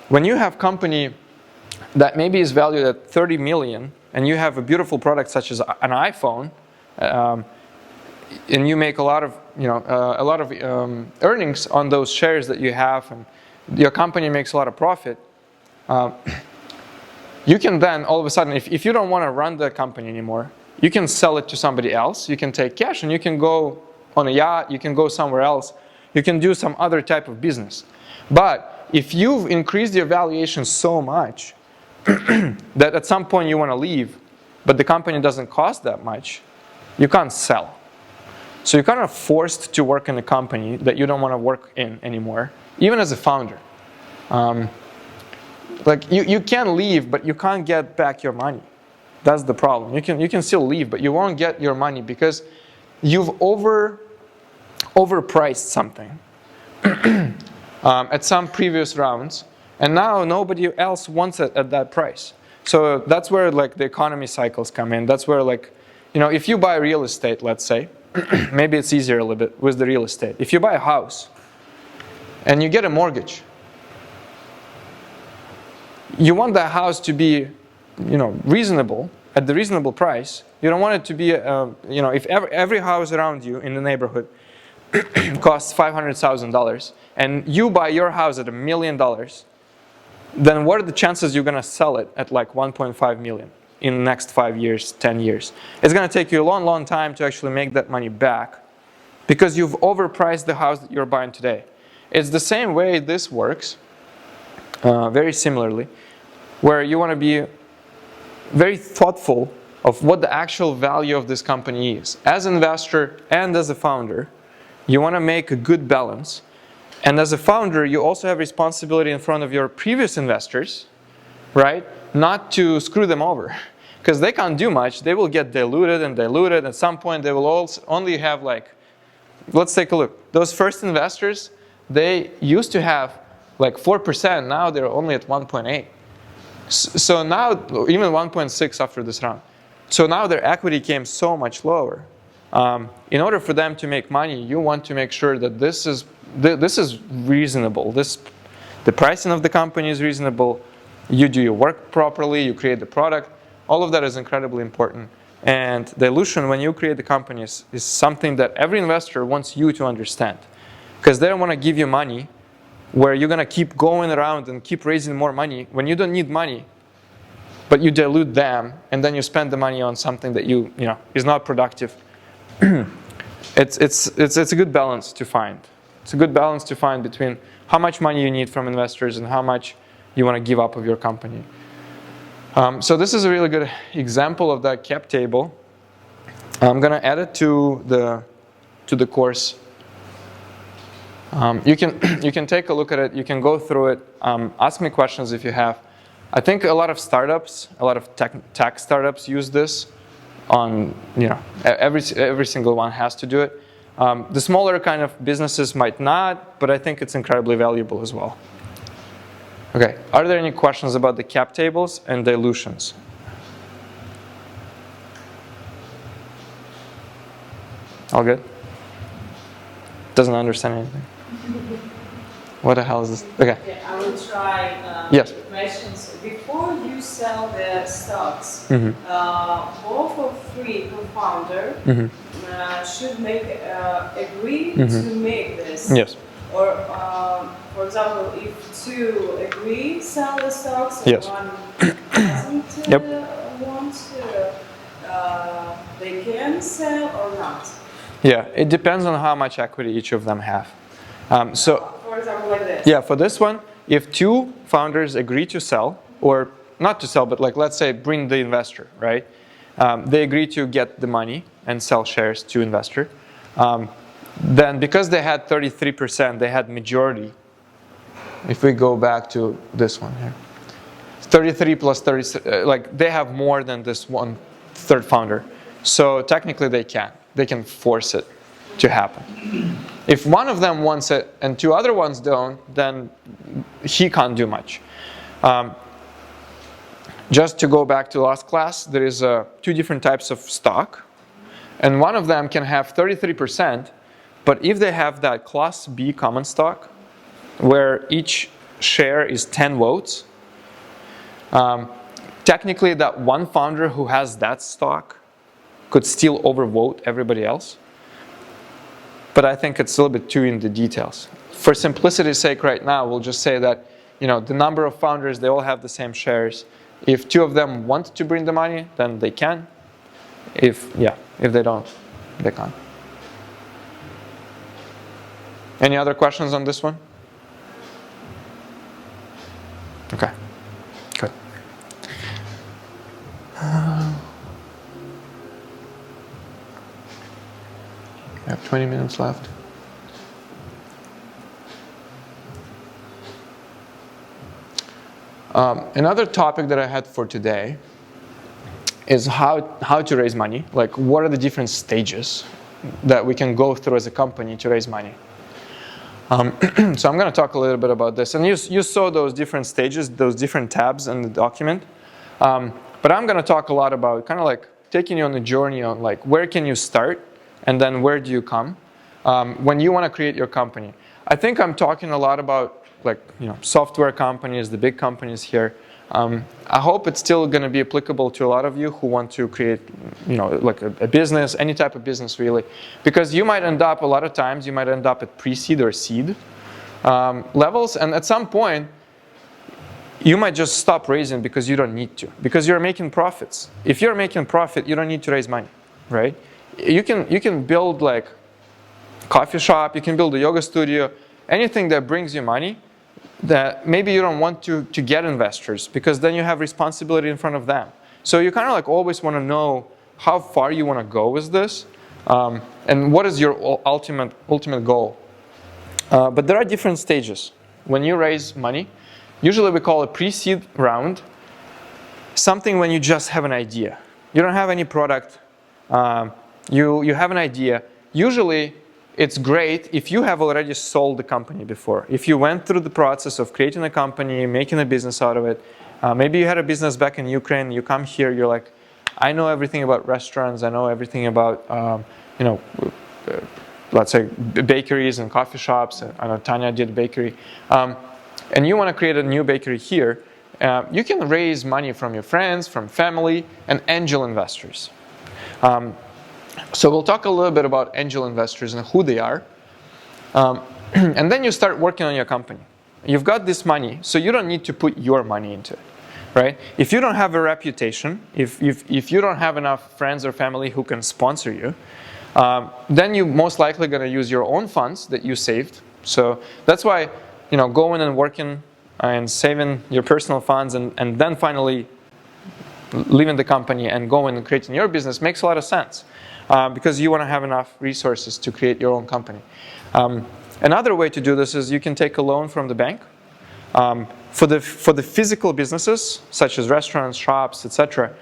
When you have company that maybe is valued at 30 million and you have a beautiful product such as an iPhone, and you make a lot of earnings on those shares that you have, and your company makes a lot of profit, you can then all of a sudden, if you don't want to run the company anymore, you can sell it to somebody else. You can take cash and you can go on a yacht, you can go somewhere else, you can do some other type of business. But if you've increased your valuation so much that at some point you want to leave, but the company doesn't cost that much, you can't sell. So you're kind of forced to work in a company that you don't want to work in anymore, even as a founder. You can leave, but you can't get back your money. That's the problem. You can still leave, but you won't get your money because you've overpriced something at some previous rounds, and now nobody else wants it at that price. So that's where the economy cycles come in. That's where if you buy real estate, let's say, maybe it's easier a little bit with the real estate. If you buy a house and you get a mortgage, you want that house to be, reasonable, at the reasonable price. You don't want it to be, if every house around you in the neighborhood costs $500,000 and you buy your house at $1 million, then what are the chances you're going to sell it at 1.5 million in the next 5 years, 10 years? It's going to take you a long, long time to actually make that money back because you've overpriced the house that you're buying today. It's the same way this works, very similarly, where you want to be very thoughtful of what the actual value of this company is. As an investor and as a founder, you want to make a good balance. And as a founder, you also have responsibility in front of your previous investors, right? Not to screw them over. because they can't do much. They will get diluted and diluted. At some point, they will only have like, let's take a look. Those first investors, they used to have like 4%. Now they're only at 1.8. So now, even 1.6 after this round. So now their equity came so much lower. In order for them to make money, you want to make sure that this is reasonable. The pricing of the company is reasonable. You do your work properly. You create the product. All of that is incredibly important. And dilution, when you create the companies, is something that every investor wants you to understand. Because they don't want to give you money where you're going to keep going around and keep raising more money when you don't need money, but you dilute them, and then you spend the money on something that you know is not productive. It's a good balance to find. It's a good balance to find between how much money you need from investors and how much you want to give up of your company. So this is a really good example of that cap table. I'm going to add it to the course. You can take a look at it. You can go through it. Ask me questions if you have. I think a lot of startups, a lot of tech startups use this. On every single one has to do it. The smaller kind of businesses might not, but I think it's incredibly valuable as well. Okay, are there any questions about the cap tables and dilutions? All good? Doesn't understand anything. What the hell is this? Okay. Yeah, I will try Yes. questions. Before you sell the stocks, Mm-hmm. both of three co-founder should agree Mm-hmm. to make this. Yes. Or, for example, if two agree sell the stocks and Yes. one doesn't Yep. want to, they can sell or not. Yeah, it depends on how much equity each of them have. For example, like this. Yeah, for this one, if two founders agree to sell, or not to sell, but like let's say bring the investor, right? They agree to get the money and sell shares to investor. Then because they had 33%, they had majority. If we go back to this one here, 33 plus 30, like they have more than this one third founder. So technically they can force it to happen. If one of them wants it and two other ones don't, then he can't do much. Just to go back to last class, there is two different types of stock. And one of them can have 33%, but if they have that class B common stock, where each share is 10 votes, technically that one founder who has that stock could still overvote everybody else. But I think it's a little bit too in the details. For simplicity's sake right now, we'll just say that the number of founders, they all have the same shares. If two of them want to bring the money, then they can. If they don't, they can't. Any other questions on this one? Okay, good. We have 20 minutes left. Another topic that I had for today is how to raise money. Like, what are the different stages that we can go through as a company to raise money? So I'm going to talk a little bit about this. And you saw those different stages, those different tabs in the document. But I'm going to talk a lot about kind of like taking you on a journey on like where can you start and then where do you come when you want to create your company. I think I'm talking a lot about like software companies, the big companies here. I hope it's still going to be applicable to a lot of you who want to create, like a business, any type of business really, because you might end up a lot of times you might end up at pre-seed or seed levels, and at some point you might just stop raising because you don't need to, because you're making profits. If you're making profit, you don't need to raise money, right? You can build like coffee shop, you can build a yoga studio, anything that brings you money. That maybe you don't want to get investors because then you have responsibility in front of them. So you kind of like always want to know how far you want to go with this and what is your ultimate goal. But there are different stages. When you raise money, usually we call a pre-seed round. something when you just have an idea. You don't have any product. You have an idea. Usually, it's great if you have already sold the company before. If you went through the process of creating a company, making a business out of it. Maybe you had a business back in Ukraine. You come here. You're like, I know everything about restaurants. I know everything about let's say bakeries and coffee shops. I know Tanya did a bakery. And you want to create a new bakery here. You can raise money from your friends, from family, and angel investors. So we'll talk a little bit about angel investors and who they are. And then you start working on your company. You've got this money, so you don't need to put your money into it, right? If you don't have a reputation, if you don't have enough friends or family who can sponsor you, then you're most likely going to use your own funds that you saved. So that's why, going and working and saving your personal funds and then finally leaving the company and going and creating your business makes a lot of sense. Because you want to have enough resources to create your own company. Another way to do this is you can take a loan from the bank. For the physical businesses, such as restaurants, shops, etc.,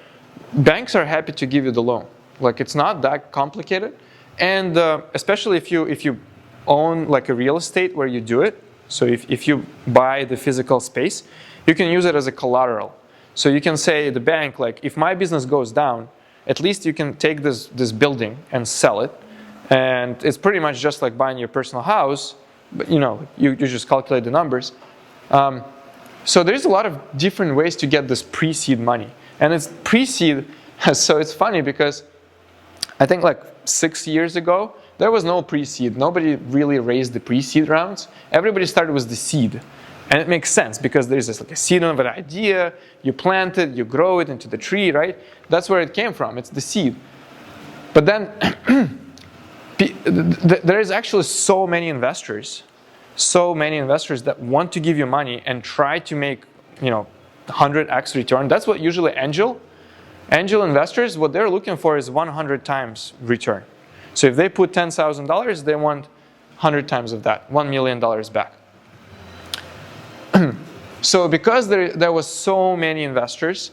banks are happy to give you the loan. Like, it's not that complicated. And especially if you own like a real estate where you do it. So if you buy the physical space, you can use it as a collateral. So you can say to the bank, like, if my business goes down, at least you can take this building and sell it. And it's pretty much just like buying your personal house, but you just calculate the numbers. So there's a lot of different ways to get this pre-seed money. And it's pre-seed, so it's funny because I think like 6 years ago, there was no pre-seed. Nobody really raised the pre-seed rounds. Everybody started with the seed. And it makes sense because there's this like a seed of an idea, you plant it, you grow it into the tree, right? That's where it came from, it's the seed. But then there is actually so many investors that want to give you money and try to make 100x return. That's what usually angel investors, what they're looking for is 100 times return. So if they put $10,000, they want 100 times of that, $1 million back. So because there was so many investors,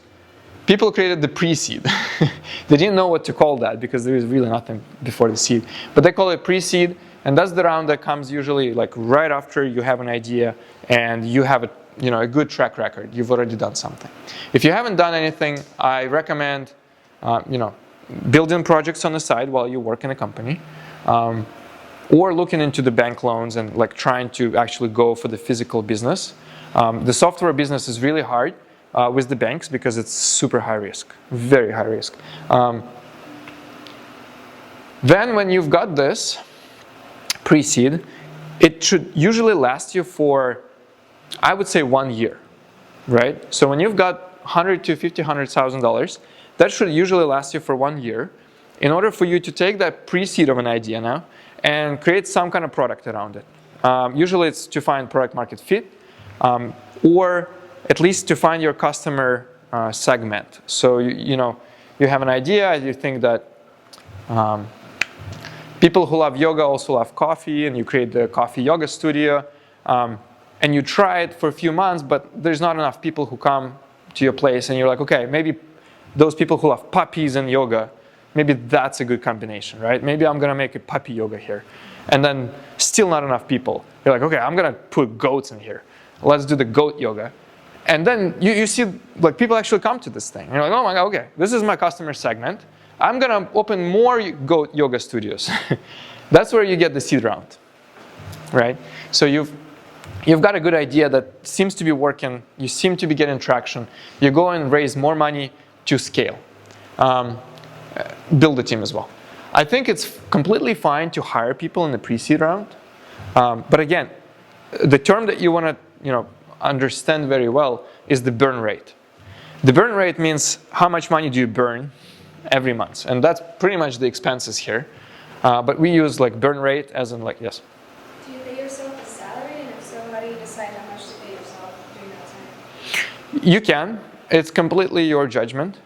people created the pre-seed. They didn't know what to call that because there is really nothing before the seed. But they call it pre-seed, and that's the round that comes usually like right after you have an idea and you have a good track record. You've already done something. If you haven't done anything, I recommend building projects on the side while you work in a company, or looking into the bank loans and like trying to actually go for the physical business. The software business is really hard with the banks because it's super high risk, very high risk. Then when you've got this pre-seed, it should usually last you for, I would say, 1 year, right? So when you've got $100,000 to $100,000, that should usually last you for 1 year in order for you to take that pre-seed of an idea now and create some kind of product around it. Usually it's to find product market fit, or at least to find your customer segment. So you have an idea, you think that people who love yoga also love coffee, and you create the coffee yoga studio, and you try it for a few months, but there's not enough people who come to your place, and you're like, okay, maybe those people who love puppies and yoga, maybe that's a good combination, right? Maybe I'm gonna make a puppy yoga here. And then still not enough people. You're like, okay, I'm gonna put goats in here. Let's do the goat yoga. And then you see like people actually come to this thing. And you're like, oh my God, okay, this is my customer segment. I'm gonna open more goat yoga studios. That's where you get the seed round, right? So you've got a good idea that seems to be working. You seem to be getting traction. You go and raise more money to scale. Build a team as well. I think it's completely fine to hire people in the pre-seed round. But again, the term that you want to understand very well is the burn rate. The burn rate means how much money do you burn every month, and that's pretty much the expenses here. But we use like burn rate as in like, yes. Do you pay yourself a salary, and if so, how do you decide how much to pay yourself during that time? You can. It's completely your judgment.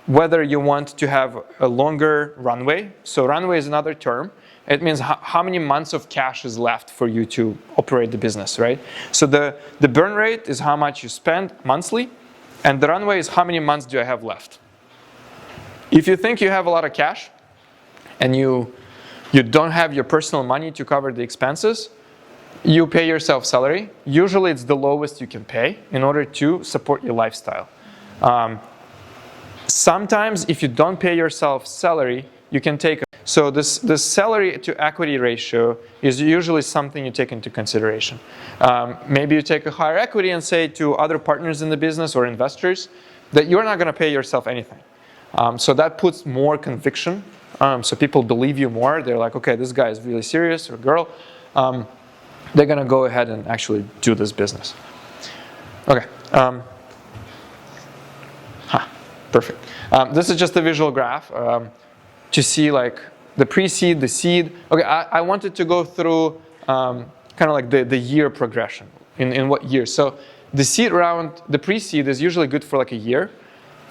Whether you want to have a longer runway. So runway is another term. It means how many months of cash is left for you to operate the business, right? So the burn rate is how much you spend monthly, And the runway is how many months do I have left. If you think you have a lot of cash and you don't have your personal money to cover the expenses, you pay yourself salary. Usually it's the lowest you can pay in order to support your lifestyle. Sometimes if you don't pay yourself salary, you can take. So this salary to equity ratio is usually something you take into consideration. Maybe you take a higher equity and say to other partners in the business or investors that you're not going to pay yourself anything. So that puts more conviction. So people believe you more. They're like, okay, this guy is really serious, or girl. They're going to go ahead and actually do this business. Okay. Perfect. This is just a visual graph to see like the pre-seed, the seed. Okay, I wanted to go through kind of like the year progression. In what year? So the seed round, the pre-seed is usually good for like a year.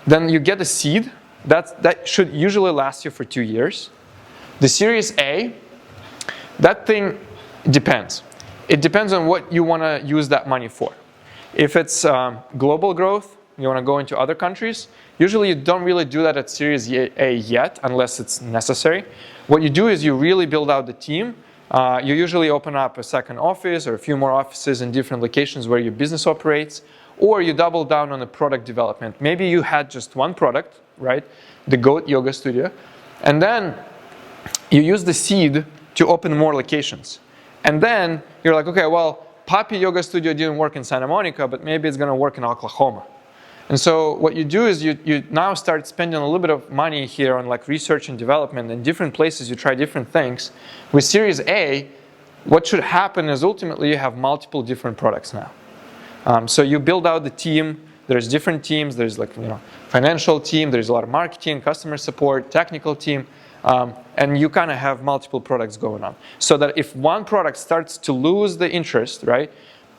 Then you get a seed. That should usually last you for 2 years. The Series A, that thing depends. It depends on what you want to use that money for. If it's global growth, you want to go into other countries, usually you don't really do that at Series A yet unless it's necessary. What you do is you really build out the team. You usually open up a second office or a few more offices in different locations where your business operates, or you double down on the product development. Maybe you had just one product, right? The Goat Yoga Studio. And then you use the seed to open more locations. And then you're like, okay, well, Papi Yoga Studio didn't work in Santa Monica, but maybe it's going to work in Oklahoma. And so what you do is you now start spending a little bit of money here on like research and development. In different places, you try different things. With Series A, what should happen is ultimately you have multiple different products now. So you build out the team. There's different teams. There's like, financial team. There's a lot of marketing, customer support, technical team. And you kind of have multiple products going on. So that if one product starts to lose the interest, right?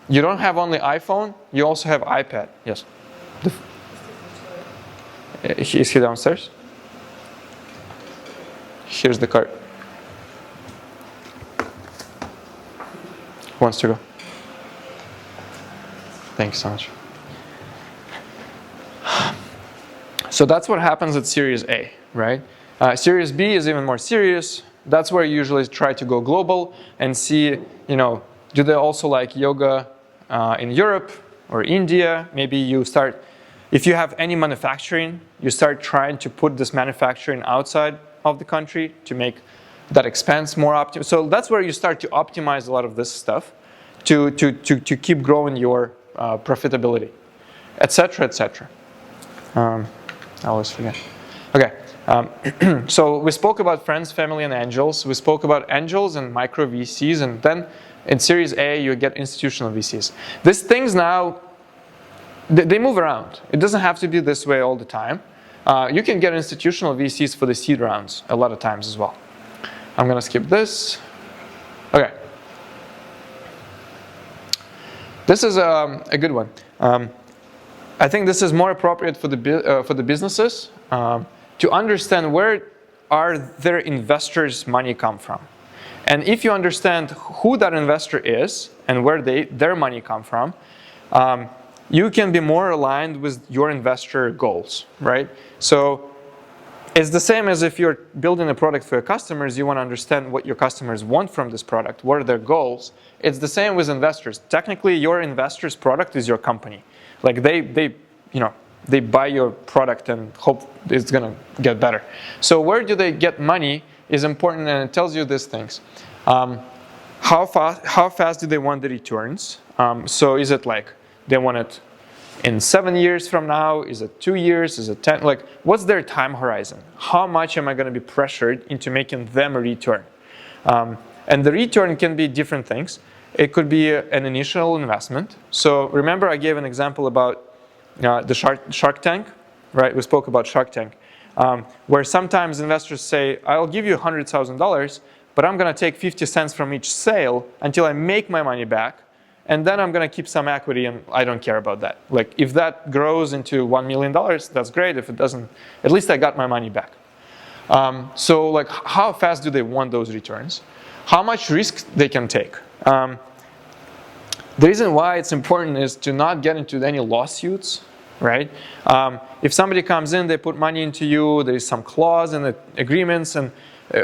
You don't have only iPhone, you also have iPad. Yes? Is he downstairs? Here's the card. Who wants to go? Thank you so much. So that's what happens at Series A, right? Series B is even more serious. That's where you usually try to go global and see, do they also like yoga in Europe or India? Maybe you start, if you have any manufacturing, you start trying to put this manufacturing outside of the country to make that expense more optimal. So that's where you start to optimize a lot of this stuff to keep growing your profitability, etc., etc. I always forget. Okay. So we spoke about friends, family, and angels. We spoke about angels and micro VCs, and then in Series A, you get institutional VCs. These things now, they move around. It doesn't have to be this way all the time. You can get institutional VCs for the seed rounds a lot of times as well. I'm going to skip this. Okay. This is a good one. I think this is more appropriate for the businesses. To understand where are their investors' money come from. And if you understand who that investor is and where their money come from, you can be more aligned with your investor goals, right? So it's the same as if you're building a product for your customers, you want to understand what your customers want from this product, what are their goals. It's the same with investors. Technically, your investor's product is your company. Like they buy your product and hope it's going to get better. So where do they get money is important, and it tells you these things. How fast do they want the returns? So is it like they want it in 7 years from now? Is it 2 years? Is it 10? Like, what's their time horizon? How much am I going to be pressured into making them a return? And the return can be different things. It could be an initial investment. So remember I gave an example about the Shark Tank, right? We spoke about Shark Tank, where sometimes investors say, I'll give you $100,000, but I'm going to take 50 cents from each sale until I make my money back, and then I'm going to keep some equity, and I don't care about that. Like, if that grows into $1 million, that's great. If it doesn't, at least I got my money back. So like, how fast do they want those returns? How much risk they can take? The reason why it's important is to not get into any lawsuits right? If somebody comes in, they put money into you, there is some clause in the agreements, and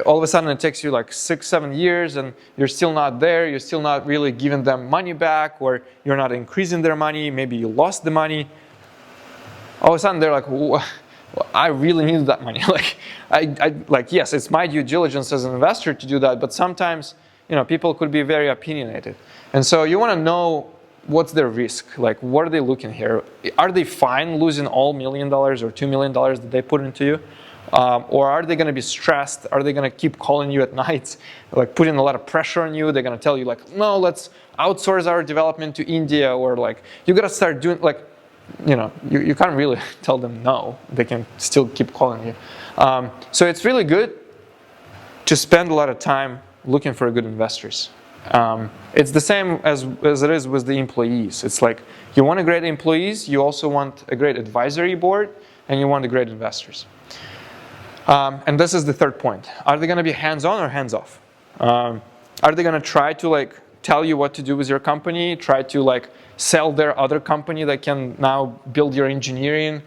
all of a sudden it takes you like 6-7 years and you're still not there, you're still not really giving them money back, or you're not increasing their money, maybe you lost the money. All of a sudden they're like, I really need that money. Like, yes, it's my due diligence as an investor to do that, but sometimes, people could be very opinionated. And so you want to know what's their risk, like what are they looking here? Are they fine losing all $1 million or $2 million that they put into you? Or are they going to be stressed? Are they going to keep calling you at night, like putting a lot of pressure on you? They're going to tell you like, no, let's outsource our development to India, or like, you got to start doing like, you can't really tell them no. They can still keep calling you. So it's really good to spend a lot of time looking for good investors. It's the same as it is with the employees. It's like you want a great employees, you also want a great advisory board, and you want the great investors. And this is the third point. Are they going to be hands-on or hands-off? Are they going to try to like tell you what to do with your company, try to like sell their other company that can now build your engineering?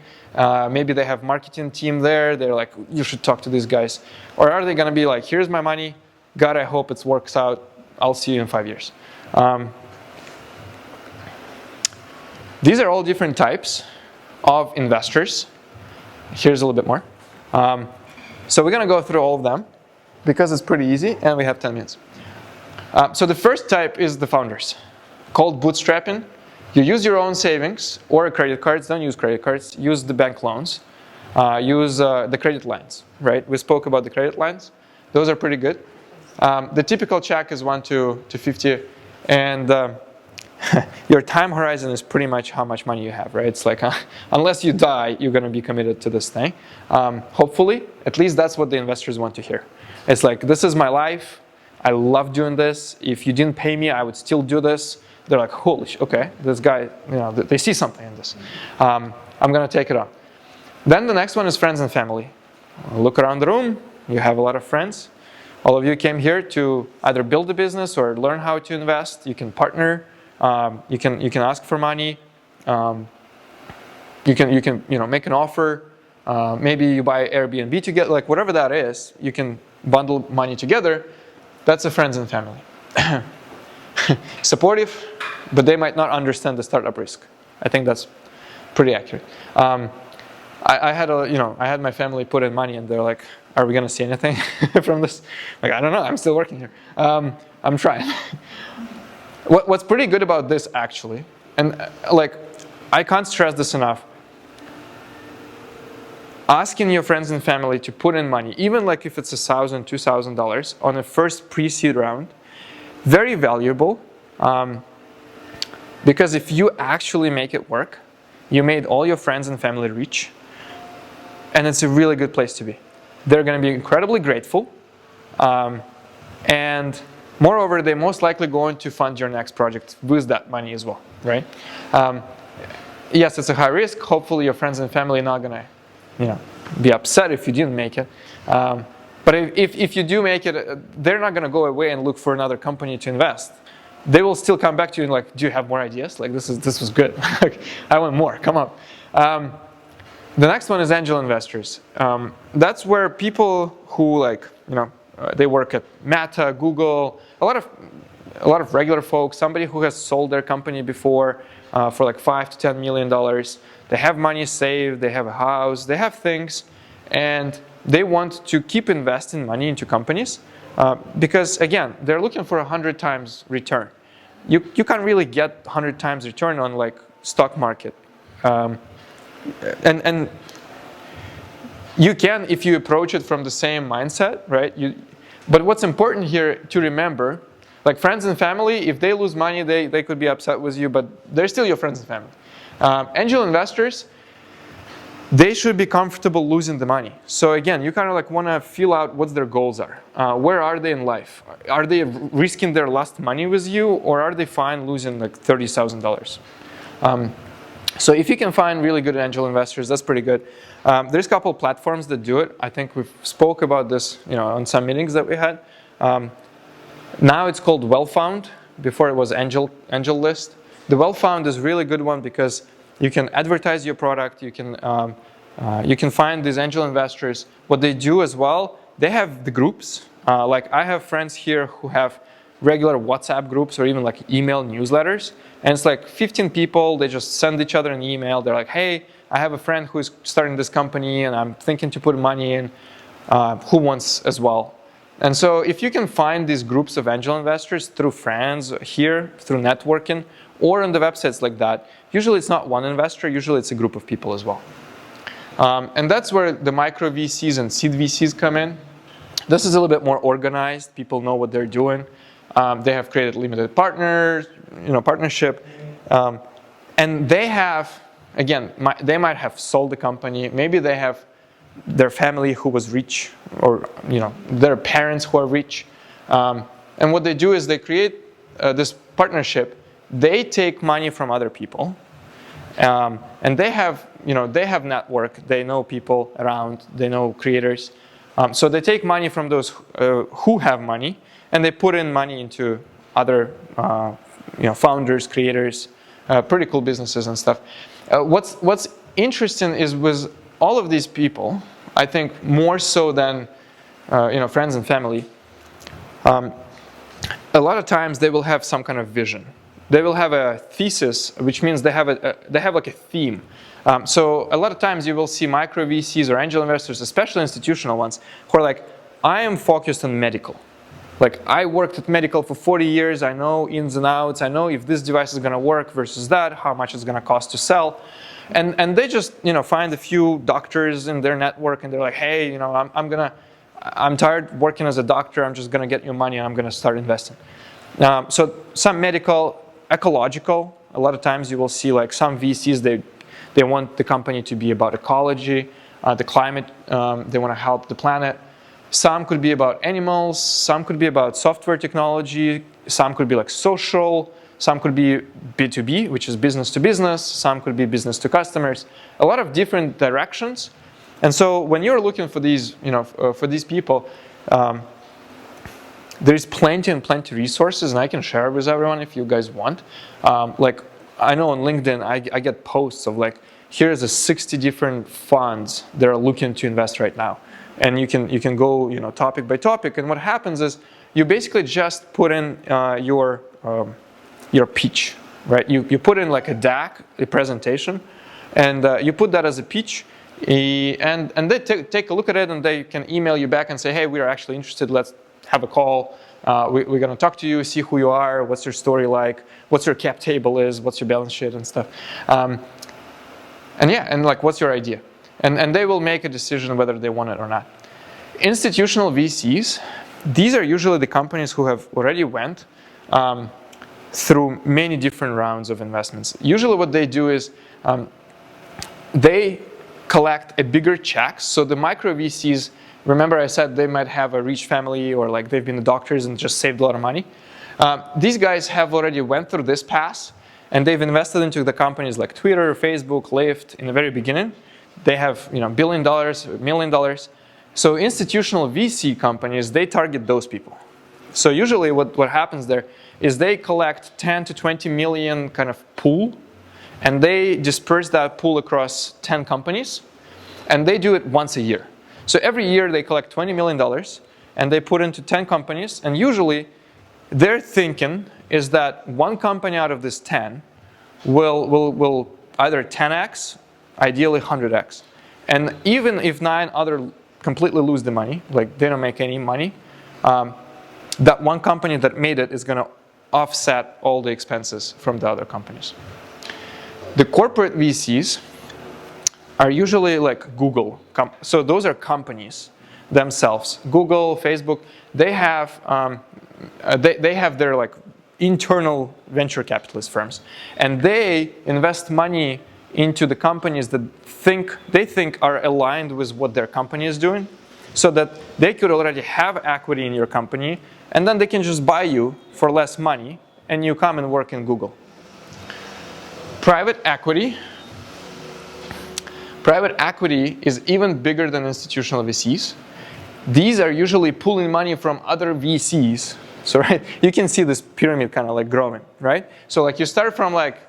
Maybe they have marketing team there. They're like, you should talk to these guys. Or are they going to be like, here's my money. God, I hope it works out. I'll see you in 5 years. These are all different types of investors. Here's a little bit more. So we're going to go through all of them because it's pretty easy and we have 10 minutes. So the first type is the founders, called bootstrapping. You use your own savings or credit cards. Don't use credit cards. Use the bank loans. Use the credit lines, right? We spoke about the credit lines. Those are pretty good. The typical check is 1 to 50, and your time horizon is pretty much how much money you have, right? It's like, unless you die, you're going to be committed to this thing. Hopefully, at least that's what the investors want to hear. It's like, this is my life. I love doing this. If you didn't pay me, I would still do this. They're like, holy shit, okay, this guy, they see something in this. I'm going to take it on. Then the next one is friends and family. Look around the room. You have a lot of friends. All of you came here to either build a business or learn how to invest. You can partner. You can ask for money. You can make an offer. Maybe you buy Airbnb together. Like whatever that is, you can bundle money together. That's a friends and family. Supportive, but they might not understand the startup risk. I think that's pretty accurate. I had my family put in money, and they're like, "Are we gonna see anything from this?" Like, I don't know. I'm still working here. I'm trying. What's pretty good about this, actually, and like, I can't stress this enough. Asking your friends and family to put in money, even like if it's $1,000, $2,000 on a first pre-seed round, very valuable. Because if you actually make it work, you made all your friends and family rich, and it's a really good place to be. They're going to be incredibly grateful, and moreover, they're most likely going to fund your next project with that money as well, right? Yes, it's a high risk. Hopefully, your friends and family are not going to, be upset if you didn't make it. But if you do make it, they're not going to go away and look for another company to invest. They will still come back to you and like, do you have more ideas? Like this was good. Like, I want more. Come up. The next one is angel investors. That's where people who they work at Meta, Google, a lot of regular folks, somebody who has sold their company before for like $5 to $10 million. They have money saved, they have a house, they have things, and they want to keep investing money into companies because, again, they're looking for 100 times return. You can't really get 100 times return on like stock market. And you can if you approach it from the same mindset, right? But what's important here to remember, like friends and family, if they lose money, they could be upset with you, but they're still your friends and family. Angel investors, they should be comfortable losing the money. So again, you kind of like want to feel out what their goals are. Where are they in life? Are they risking their last money with you, or are they fine losing like $30,000? So if you can find really good angel investors, that's pretty good. There's a couple of platforms that do it. I think we've spoke about this, on some meetings that we had. Now it's called Well-Found. Before it was Angel List. The Well-Found is a really good one because You can advertise your product. You can find these angel investors. What they do as well, they have the groups. Like I have friends here who have regular WhatsApp groups or even like email newsletters. And it's like 15 people. They just send each other an email. They're like, hey, I have a friend who's starting this company and I'm thinking to put money in. Who wants as well? And so if you can find these groups of angel investors through friends here, through networking, or on the websites like that, usually it's not one investor, usually it's a group of people as well. And that's where the micro VCs and seed VCs come in. This is a little bit more organized. People know what they're doing. They have created limited partnership. And they have, again, they might have sold the company. Maybe they have their family who was rich, or their parents who are rich. And what they do is they create this partnership. They take money from other people. And they have network. They know people around. They know creators. So they take money from those who have money, and they put in money into other founders, creators, pretty cool businesses and stuff. What's interesting is with all of these people, I think more so than friends and family, a lot of times they will have some kind of vision. They will have a thesis, which means they have like a theme. So a lot of times you will see micro VCs or angel investors, especially institutional ones, who are like, I am focused on medical. Like, I worked at medical for 40 years. I know ins and outs. I know if this device is going to work versus that, how much it's going to cost to sell. And they just find a few doctors in their network, and they're like, hey, I'm tired working as a doctor. I'm just going to get you money, and I'm going to start investing. So some medical, ecological. A lot of times you will see like some VCs, they want the company to be about ecology, the climate. They want to help the planet. Some could be about animals. Some could be about software technology. Some could be like social. Some could be B2B, which is business to business. Some could be business to customers. A lot of different directions. And so when you're looking for these, for these people, there's plenty and resources, and I can share with everyone if you guys want. Like I know on LinkedIn, I get posts of like, here's the 60 different funds that are looking to invest right now. And you can go topic by topic, and what happens is you basically just put in your pitch, right? You put in like a deck, a presentation, and you put that as a pitch, and they take a look at it, and they can email you back and say, hey, we are actually interested. Let's have a call. We're going to talk to you, see who you are, what's your story like, what's your cap table is, what's your balance sheet and stuff, and like what's your idea. And they will make a decision whether they want it or not. Institutional VCs, these are usually the companies who have already went through many different rounds of investments. Usually what they do is they collect a bigger check. So the micro VCs, remember I said they might have a rich family, or like they've been doctors and just saved a lot of money. These guys have already went through this pass, and they've invested into the companies like Twitter, Facebook, Lyft in the very beginning. They have $1 billion, $1 million. So institutional VC companies, they target those people. So usually what happens there is they collect 10 to 20 million kind of pool, and they disperse that pool across 10 companies, and they do it once a year. So every year they collect $20 million, and they put into 10 companies, and usually their thinking is that one company out of this 10 will either 10x, ideally 100x. And even if 9 other completely lose the money, like they don't make any money, that one company that made it is going to offset all the expenses from the other companies. The corporate VCs are usually like Google. So those are companies themselves. Google, Facebook, they have their like internal venture capitalist firms, and they invest money into the companies that they think are aligned with what their company is doing, so that they could already have equity in your company, and then they can just buy you for less money, and you come and work in Google. Private equity is even bigger than institutional VCs. These are usually pulling money from other VCs. So right, you can see this pyramid kind of like growing, right? So like you start from like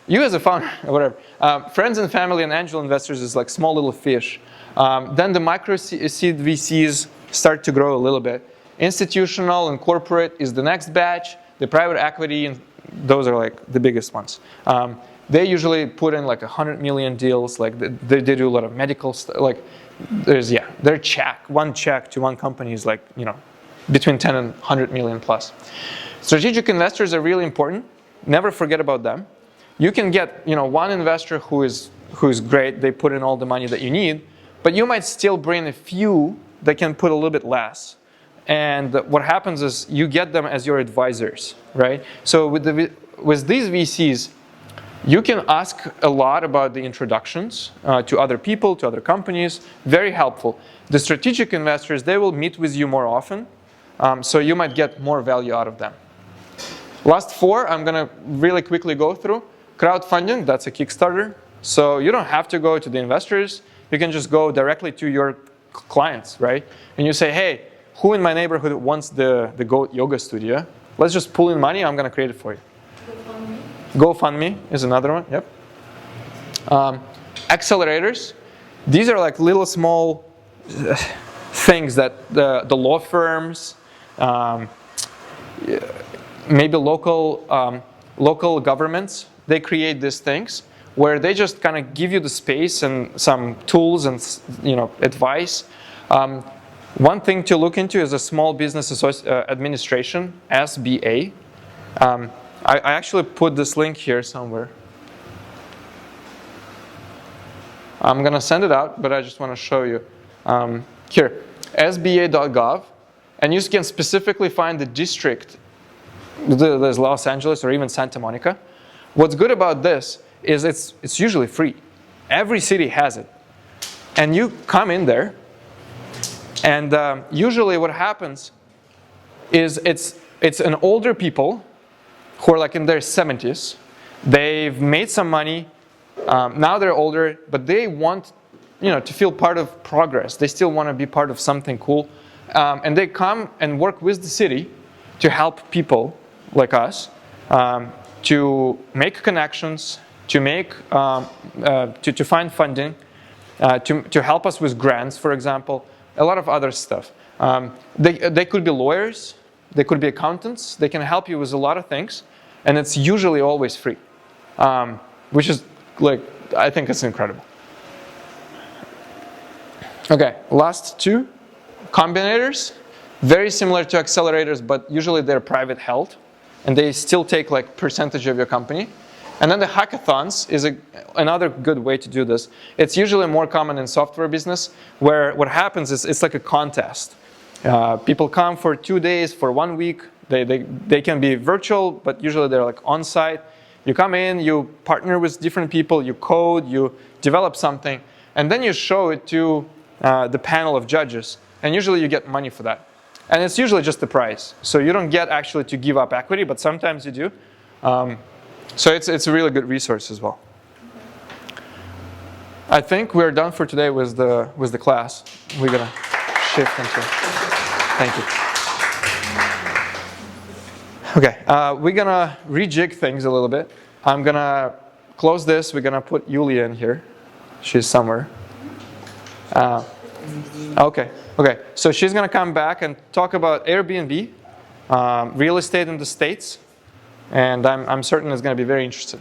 you as a founder, or whatever. Friends and family and angel investors is like small little fish. Then the micro seed VCs start to grow a little bit. Institutional and corporate is the next batch. The private equity, and those are like the biggest ones. They usually put in like 100 million deals. Like they do a lot of medical stuff. Like their one check to one company is like, between 10 and 100 million plus. Strategic investors are really important. Never forget about them. You can get, one investor who is great. They put in all the money that you need, but you might still bring a few that can put a little bit less. And what happens is you get them as your advisors, right? So with these VCs, you can ask a lot about the introductions to other people, to other companies. Very helpful. The strategic investors, they will meet with you more often, so you might get more value out of them. Last 4, I'm going to really quickly go through. Crowdfunding, that's a Kickstarter. So you don't have to go to the investors. You can just go directly to your clients, right? And you say, hey, who in my neighborhood wants the Goat Yoga Studio? Let's just pull in money. I'm going to create it for you. GoFundMe is another one. Yep. Accelerators. These are like little small things that the law firms, maybe local governments, they create these things where they just kind of give you the space and some tools and advice. One thing to look into is a Small Business Administration, SBA. I actually put this link here somewhere. I'm going to send it out, but I just want to show you. Here, sba.gov, and you can specifically find the district. There's Los Angeles or even Santa Monica. What's good about this is it's usually free. Every city has it. And you come in there, and usually what happens is it's an older people who are like in their 70s. They've made some money. Now they're older, but they want to feel part of progress. They still want to be part of something cool. And they come and work with the city to help people like us to make connections, to find funding, to help us with grants, for example, a lot of other stuff. They could be lawyers, they could be accountants, they can help you with a lot of things, and it's usually always free, which is I think it's incredible. Okay, last 2, combinators, very similar to accelerators, but usually they're private held, and they still take percentage of your company. And then the hackathons is another good way to do this. It's usually more common in software business, where what happens is it's like a contest. People come for 2 days, for 1 week. They can be virtual, but usually they're on site. You come in, you partner with different people, you code, you develop something, and then you show it to the panel of judges. And usually you get money for that. And it's usually just the prize. So you don't get actually to give up equity, but sometimes you do. So it's a really good resource as well. I think we're done for today with the class. We're gonna shift into. Thank you. Okay, we're gonna rejig things a little bit. I'm gonna close this. We're gonna put Yulia in here. She's somewhere. Okay. So she's gonna come back and talk about Airbnb, real estate in the States. And I'm certain it's going to be very interesting.